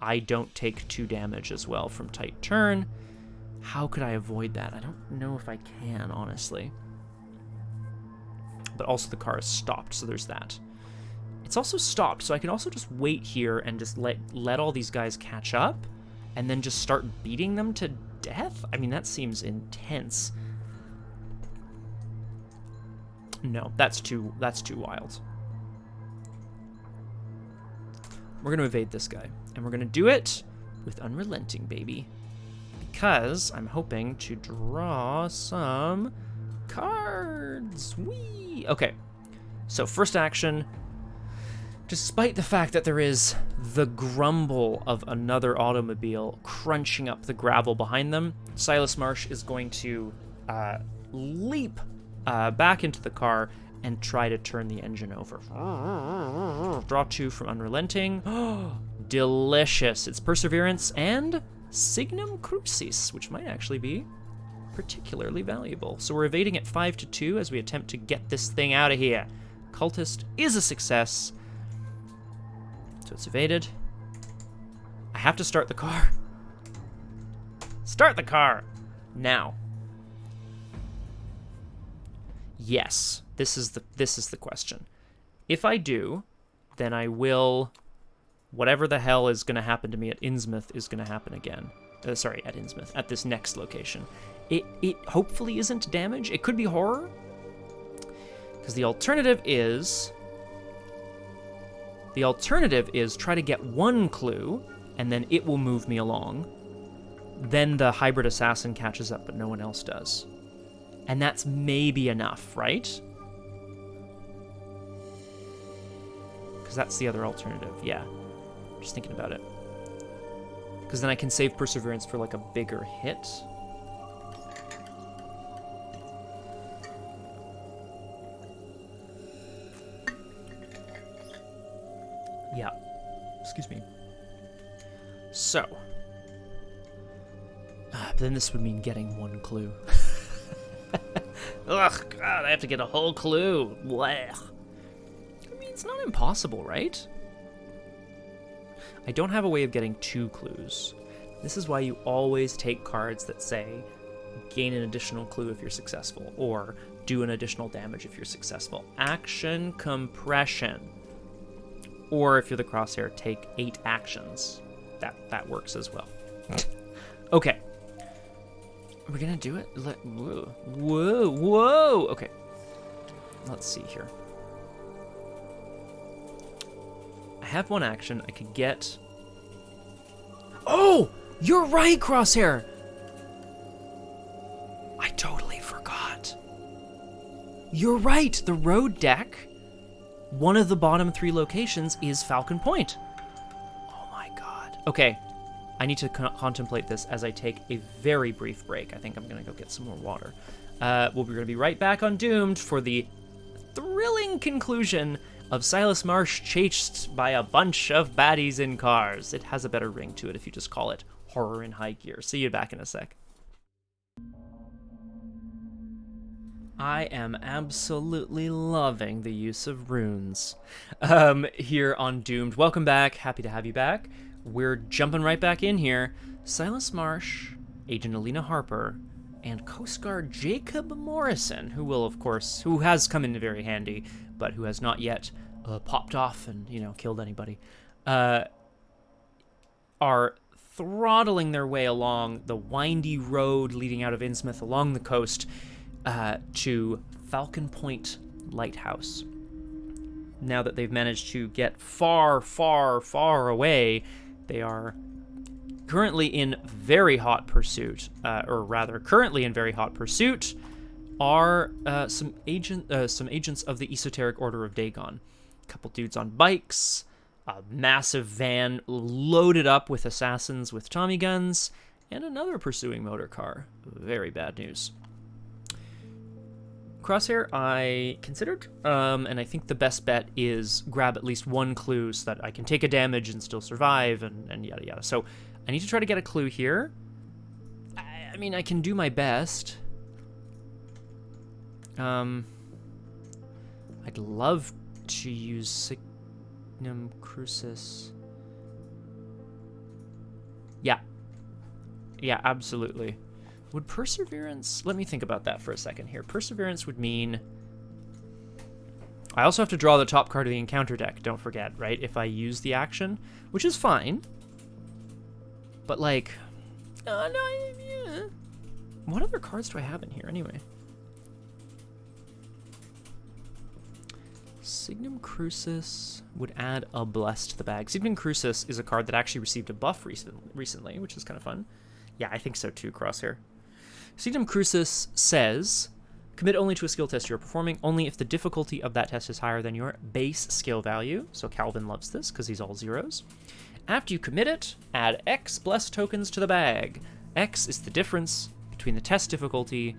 I don't take 2 damage as well from Tight Turn. How could I avoid that? I don't know if I can, honestly. But also the car is stopped, so there's that. It's also stopped, so I can also just wait here and just let all these guys catch up and then just start beating them to death? I mean, that seems intense. No, that's too wild. We're going to evade this guy, and we're going to do it with Unrelenting, baby. Because I'm hoping to draw some cards. Whee! Okay, so first action... Despite the fact that there is the grumble of another automobile crunching up the gravel behind them, Silas Marsh is going to leap back into the car and try to turn the engine over. Draw 2 from Unrelenting. Delicious. It's Perseverance and Signum Crucis, which might actually be particularly valuable. So we're evading at 5-2 as we attempt to get this thing out of here. Cultist is a success. So it's evaded. I have to start the car. Start the car! Now. Yes, this is the question. If I do, then I will... Whatever the hell is going to happen to me at Innsmouth is going to happen again. Sorry, at Innsmouth. At this next location. It hopefully isn't damage. It could be horror. Because the alternative is... try to get 1 clue, and then it will move me along. Then the hybrid assassin catches up, but no one else does. And that's maybe enough, right? Because that's the other alternative, yeah. Just thinking about it. Because then I can save Perseverance for, like, a bigger hit. Yeah. Excuse me. So. Then this would mean getting 1 clue. Ugh, God, I have to get a whole clue. Blech. I mean, it's not impossible, right? I don't have a way of getting 2 clues. This is why you always take cards that say, gain an additional clue if you're successful, or do an additional damage if you're successful. Action compression. Or if you're the Crosshair, take 8 actions. That works as well. Okay. We're gonna do it? Whoa. Okay. Let's see here. I have 1 action. I could get Oh, you're right, Crosshair. I totally forgot. You're right, the road deck, one of the bottom 3 locations is Falcon Point. Oh my god. Okay, I need to contemplate this as I take a very brief break. I think I'm gonna go get some more water. We're gonna be right back on Doomed for the thrilling conclusion of Silas Marsh chased by a bunch of baddies in cars. It has a better ring to it if you just call it Horror in High Gear. See you back in a sec. I am absolutely loving the use of runes here on Doomed. Welcome back. Happy to have you back. We're jumping right back in here. Silas Marsh, Agent Alina Harper, and Coast Guard Jacob Morrison, who has come in very handy, but who has not yet popped off and, killed anybody, are throttling their way along the windy road leading out of Innsmouth along the coast to Falcon Point lighthouse. Now that they've managed to get far, far, far away, they are currently in very hot pursuit, currently in very hot pursuit are some agents of the esoteric Order of Dagon. A couple dudes on bikes, a massive van loaded up with assassins with Tommy guns, and another pursuing motor car. Very bad news. Crosshair, I considered, and I think the best bet is grab at least one clue so that I can take a damage and still survive, and yada yada. So I need to try to get a clue here. I mean, I can do my best. I'd love to use Signum Crucis. Yeah, absolutely. Would Perseverance... Let me think about that for a second here. Perseverance would mean... I also have to draw the top card of the encounter deck, don't forget, right? If I use the action, which is fine. But, like... What other cards do I have in here, anyway? Signum Crucis would add a bless to the bag. Signum Crucis is a card that actually received a buff recently, which is kind of fun. Yeah, I think so too, Crosshair. Signum Crucis says, commit only to a skill test you're performing, only if the difficulty of that test is higher than your base skill value. So Calvin loves this because he's all zeros. After you commit it, add X bless tokens to the bag. X is the difference between the test difficulty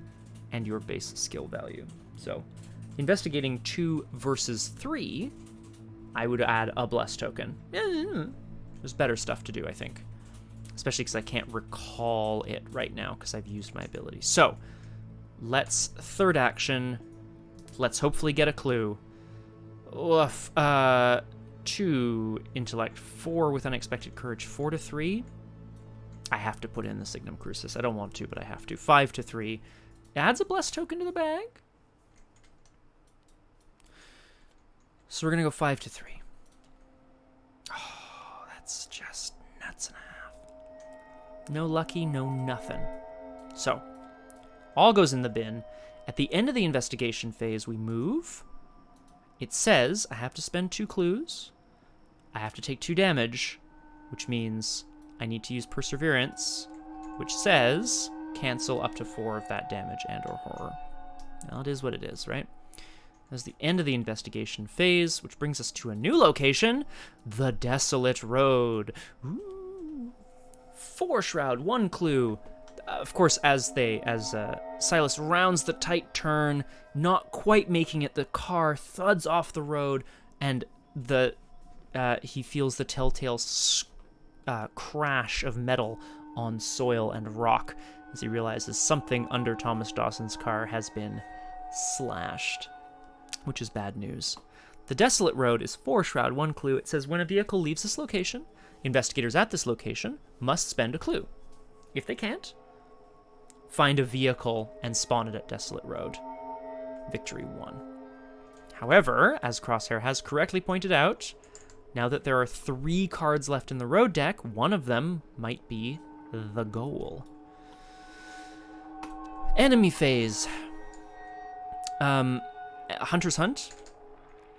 and your base skill value. So investigating 2 versus 3, I would add a bless token. There's better stuff to do, I think. Especially because I can't recall it right now because I've used my ability. So, let's third action. Let's hopefully get a clue. 2 intellect, 4 with unexpected courage, 4 to 3. I have to put in the Signum Crucis. I don't want to, but I have to. 5 to 3. Adds a bless token to the bag. So we're going to go 5 to 3. Oh, that's just nuts and a half. No lucky, no nothing. So, all goes in the bin. At the end of the investigation phase, we move. It says I have to spend 2 clues. I have to take 2 damage, which means I need to use Perseverance, which says cancel up to 4 of that damage and or horror. Well, it is what it is, right? That's the end of the investigation phase, which brings us to a new location, the Desolate Road. Ooh. 4 shroud, 1 clue. Of course, as Silas rounds the tight turn, not quite making it, the car thuds off the road, and he feels the telltale crash of metal on soil and rock as he realizes something under Thomas Dawson's car has been slashed, which is bad news. The Desolate Road is 4 shroud, 1 clue. It says when a vehicle leaves this location, investigators at this location must spend a clue. If they can't, find a vehicle and spawn it at Desolate Road. Victory 1. However, as Crosshair has correctly pointed out, now that there are 3 cards left in the road deck, one of them might be the goal. Enemy phase. Hunter's Hunt.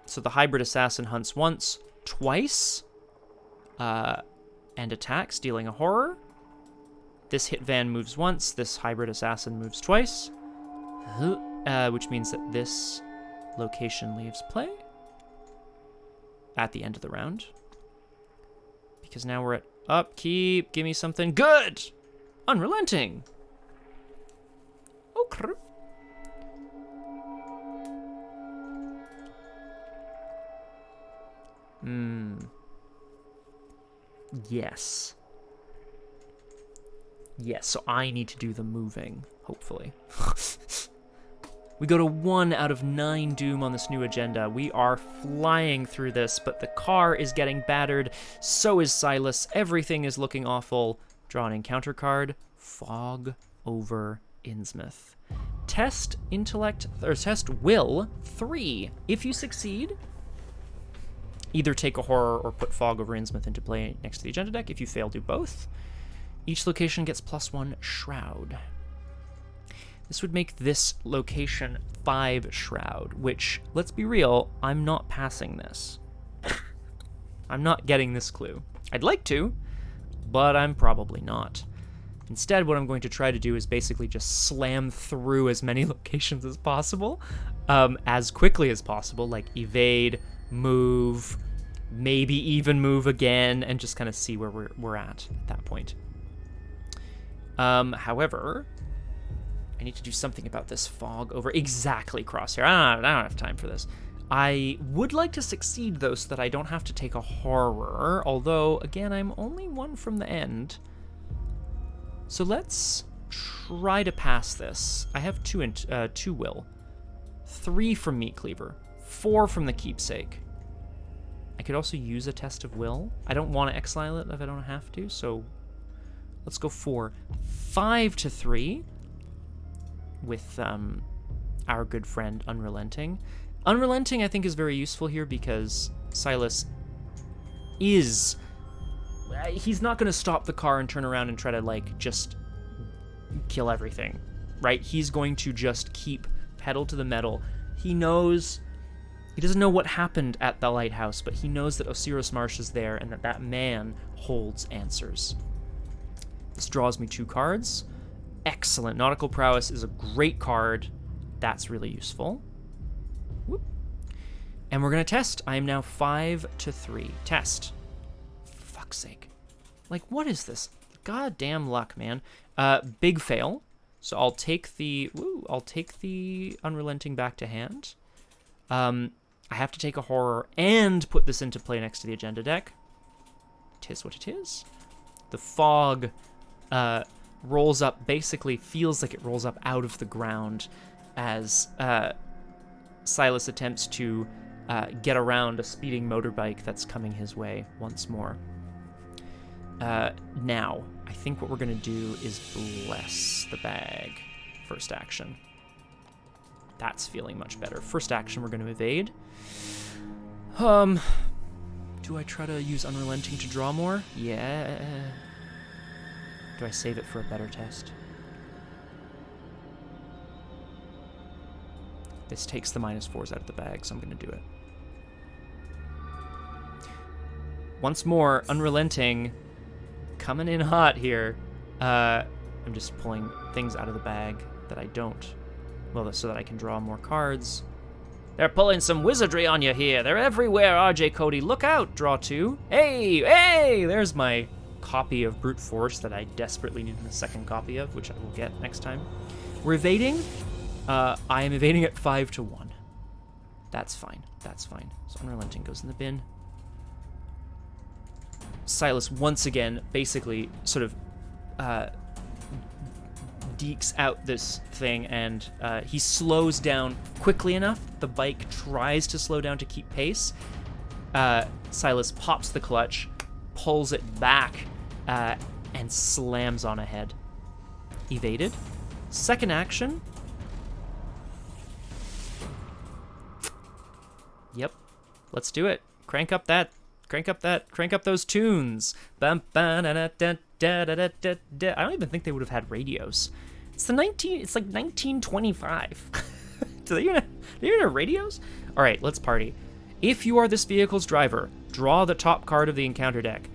So the hybrid assassin hunts once, twice. and attacks, dealing a horror. This hit van moves once. This hybrid assassin moves twice. Which means that this location leaves play at the end of the round. Because now we're at upkeep. Give me something good. Unrelenting. Okay. Yes. Yes, so I need to do the moving, hopefully. We go to 1 out of 9 Doom on this new agenda. We are flying through this, but the car is getting battered. So is Silas. Everything is looking awful. Draw an encounter card. Fog over Innsmouth. Test intellect, or test will 3. If you succeed, either take a horror or put Fog over Innsmouth into play next to the agenda deck. If you fail, do both. Each location gets +1 Shroud. This would make this location 5 Shroud, which, let's be real, I'm not passing this. I'm not getting this clue. I'd like to, but I'm probably not. Instead, what I'm going to try to do is basically just slam through as many locations as possible, as quickly as possible, like evade, move, maybe even move again, and just kind of see where we're at that point. However, I need to do something about this fog over exactly crosshair. I don't have time for this. I would like to succeed, though, so that I don't have to take a horror, although, again, I'm only 1 from the end. So let's try to pass this. I have 2 will. 3 from Meat Cleaver. 4 from the Keepsake. I could also use a test of will. I don't want to exile it if I don't have to, so let's go 4. 5 to 3 with our good friend Unrelenting. Unrelenting, I think, is very useful here because Silas is... he's not going to stop the car and turn around and try to, like, just kill everything, right? He's going to just keep pedal to the metal. He knows... he doesn't know what happened at the lighthouse, but he knows that Silas Marsh is there and that that man holds answers. This draws me 2 cards. Excellent. Nautical Prowess is a great card. That's really useful. Whoop. And we're going to test. I am now 5 to 3. Test. For fuck's sake. Like, what is this? Goddamn luck, man. Big fail. So I'll take the... I'll take the Unrelenting back to hand. I have to take a horror and put this into play next to the agenda deck. It is what it is. The fog rolls up, basically feels like it rolls up out of the ground as Silas attempts to get around a speeding motorbike that's coming his way once more. Now, I think what we're going to do is bless the bag. First action. That's feeling much better. First action, we're going to evade. Do I try to use Unrelenting to draw more? Yeah. Do I save it for a better test? This takes the -4s out of the bag, so I'm going to do it. Once more, Unrelenting, coming in hot here. I'm just pulling things out of the bag that I don't. Well, so that I can draw more cards. They're pulling some wizardry on you here. They're everywhere, RJ Cody. Look out, draw 2. Hey, there's my copy of Brute Force that I desperately needed a second copy of, which I will get next time. We're evading. I am evading at 5 to 1. That's fine. That's fine. So Unrelenting goes in the bin. Silas once again basically sort of dekes out this thing, and he slows down quickly enough. The bike tries to slow down to keep pace. Silas pops the clutch, pulls it back, and slams on ahead. Evaded. Second action. Yep. Let's do it. Crank up those tunes. I don't even think they would have had radios. It's like 1925. Do they even have radios? All right, let's party. If you are this vehicle's driver, draw the top card of the encounter deck.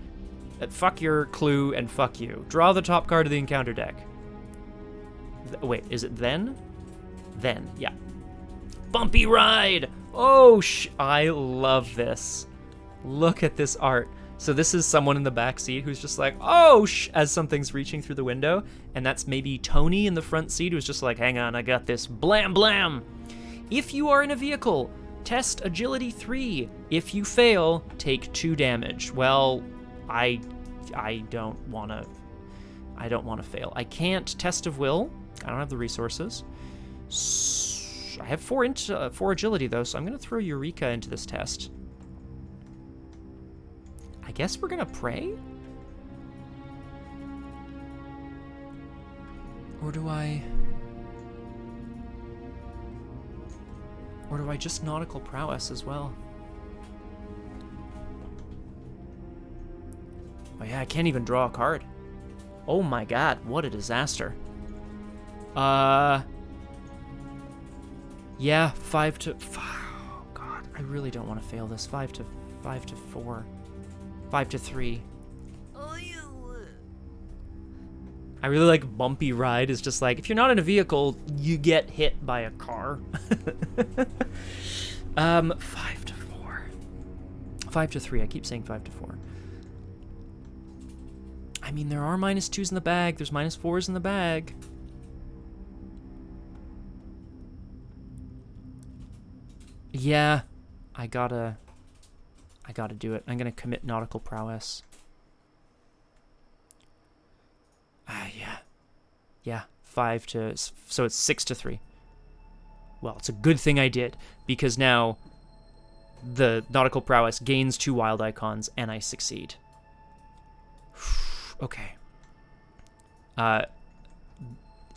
Fuck your clue and fuck you. Draw the top card of the encounter deck. Wait, is it then? Then, yeah. Bumpy ride! Oh, I love this. Look at this art. So this is someone in the back seat who's just like, oh, as something's reaching through the window. And that's maybe Tony in the front seat who's just like, hang on, I got this. Blam, blam. If you are in a vehicle, test agility 3. If you fail, take 2 damage. Well, I don't want to fail. I can't test of will. I don't have the resources. I have 4 agility though, so I'm gonna throw Eureka into this test. I guess we're gonna pray? Or do I just nautical prowess as well? Oh yeah, I can't even draw a card. Oh my god, what a disaster. Yeah, 5 to... Oh god, I really don't want to fail this. 5 to 4. 5 to 3. I really like Bumpy Ride is just like, if you're not in a vehicle, you get hit by a car. 5 to 4. 5 to 3, I keep saying 5 to 4. I mean, there are -2s in the bag, there's -4s in the bag. Yeah, I gotta do it. I'm gonna commit nautical prowess. Yeah, 5 to, so it's 6 to 3. Well, it's a good thing I did, because now the nautical prowess gains 2 wild icons, and I succeed. Okay.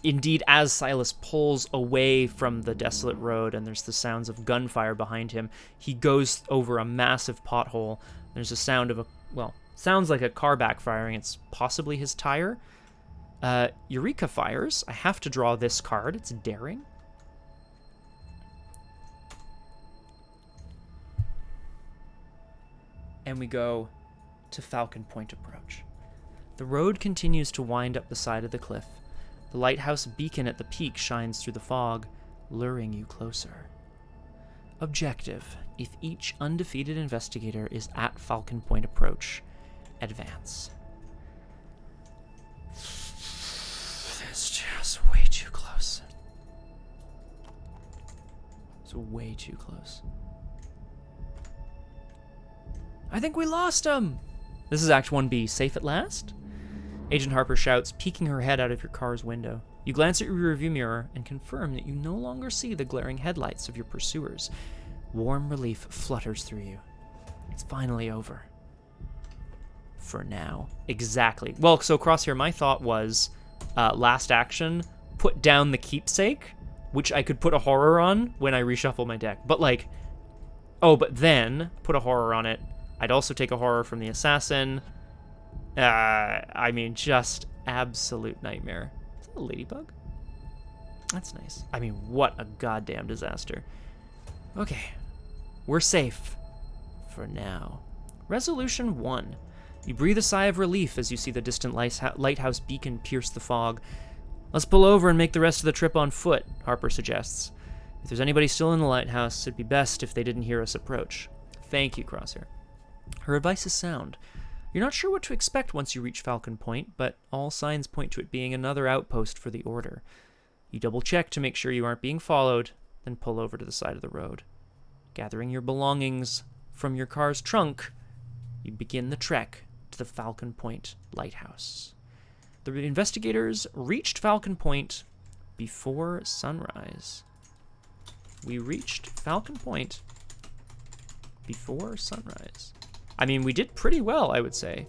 Indeed, as Silas pulls away from the desolate road and there's the sounds of gunfire behind him, he goes over a massive pothole. There's a sound of sounds like a car backfiring. It's possibly his tire. Eureka fires. I have to draw this card. It's daring. And we go to Falcon Point approach. The road continues to wind up the side of the cliff. The lighthouse beacon at the peak shines through the fog, luring you closer. Objective: if each undefeated investigator is at Falcon Point approach, advance. It's just way too close. It's way too close. I think we lost him! This is Act 1B, safe at last? Agent Harper shouts, peeking her head out of your car's window. You glance at your rearview mirror and confirm that you no longer see the glaring headlights of your pursuers. Warm relief flutters through you. It's finally over. For now. Exactly. Well, so Crosshair, my thought was, last action, put down the keepsake, which I could put a horror on when I reshuffle my deck. But like, but then put a horror on it. I'd also take a horror from the assassin. I mean, just absolute nightmare. Is that a ladybug? That's nice. I mean, what a goddamn disaster. Okay, we're safe. For now. Resolution 1. You breathe a sigh of relief as you see the distant lighthouse beacon pierce the fog. Let's pull over and make the rest of the trip on foot, Harper suggests. If there's anybody still in the lighthouse, it'd be best if they didn't hear us approach. Thank you, Crosshair. Her advice is sound. You're not sure what to expect once you reach Falcon Point, but all signs point to it being another outpost for the Order. You double-check to make sure you aren't being followed, then pull over to the side of the road. Gathering your belongings from your car's trunk, you begin the trek to the Falcon Point lighthouse. The investigators reached Falcon Point before sunrise. We reached Falcon Point before sunrise. I mean, we did pretty well, I would say,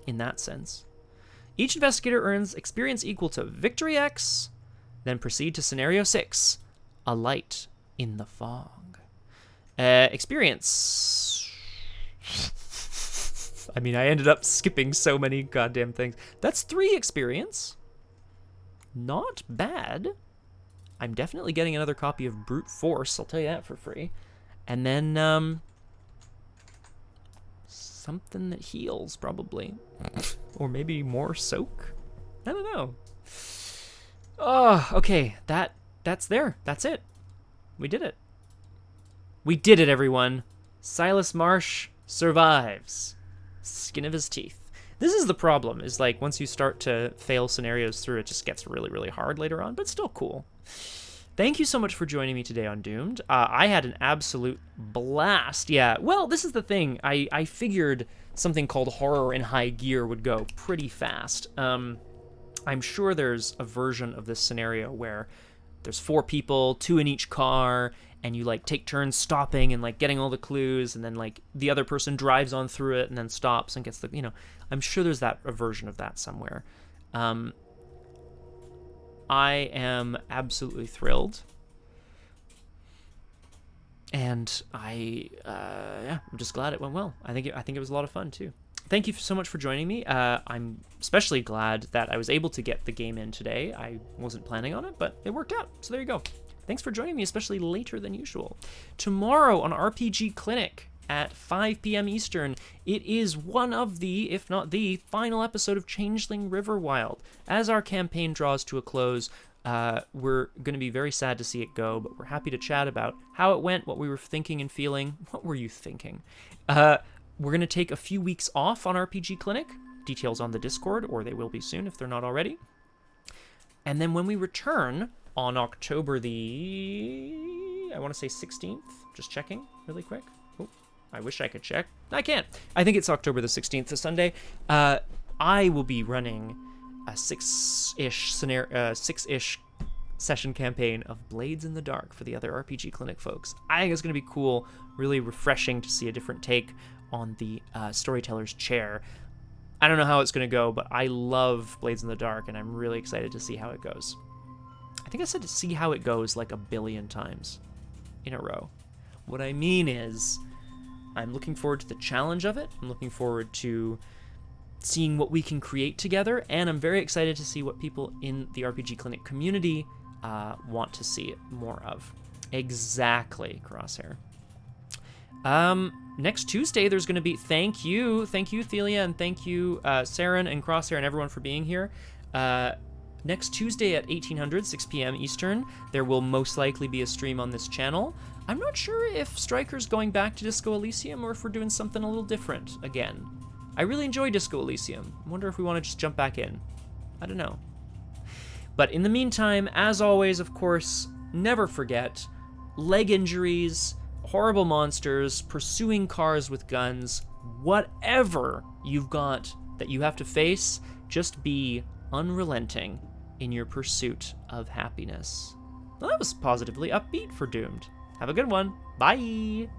in that sense. Each investigator earns experience equal to Victory X, then proceed to Scenario 6, A Light in the Fog. Experience. I mean, I ended up skipping so many goddamn things. That's 3 experience. Not bad. I'm definitely getting another copy of Brute Force, I'll tell you that for free. And then, something that heals, probably. Or maybe more soak? I don't know. Oh, okay. That's there. That's it. We did it. We did it, everyone. Silas Marsh survives. Skin of his teeth. This is the problem, is like once you start to fail scenarios through, it just gets really, really hard later on, but still cool. Thank you so much for joining me today on Doomed. I had an absolute blast. Yeah, well, this is the thing. I figured something called horror in high gear would go pretty fast. I'm sure there's a version of this scenario where there's 4 people, 2 in each car, and you like take turns stopping and like getting all the clues, and then like the other person drives on through it and then stops and gets the, you know, I'm sure there's a version of that somewhere. I am absolutely thrilled, and I'm just glad it went well. I think it was a lot of fun too. Thank you so much for joining me. I'm especially glad that I was able to get the game in today. I wasn't planning on it, but it worked out. So there you go. Thanks for joining me, especially later than usual. Tomorrow on RPG Clinic at 5 p.m. Eastern, it is one of the, if not the, final episode of Changeling Riverwild. As our campaign draws to a close, we're going to be very sad to see it go, but we're happy to chat about how it went, what we were thinking and feeling. What were you thinking? We're going to take a few weeks off on RPG Clinic. Details on the Discord, or they will be soon if they're not already. And then when we return on October the, I want to say 16th, just checking really quick. Oh, I wish I could check. I can't. I think it's October the 16th, a Sunday. I will be running a six-ish session campaign of Blades in the Dark for the other RPG Clinic folks. I think it's going to be cool, really refreshing to see a different take on the storyteller's chair. I don't know how it's going to go, but I love Blades in the Dark, and I'm really excited to see how it goes. I think I said to see how it goes like 1 billion times in a row. What I mean is, I'm looking forward to the challenge of it. I'm looking forward to seeing what we can create together, and I'm very excited to see what people in the RPG Clinic community want to see more of. Exactly, Crosshair. Next Tuesday, there's going to be, thank you, Thelia, and thank you, Saren and Crosshair and everyone for being here. Next Tuesday at 1800, 6 p.m. Eastern, there will most likely be a stream on this channel. I'm not sure if Striker's going back to Disco Elysium or if we're doing something a little different again. I really enjoy Disco Elysium. I wonder if we want to just jump back in. I don't know. But in the meantime, as always, of course, never forget, leg injuries, horrible monsters, pursuing cars with guns, whatever you've got that you have to face, just be unrelenting in your pursuit of happiness. Well, that was positively upbeat for Doomed. Have a good one. Bye!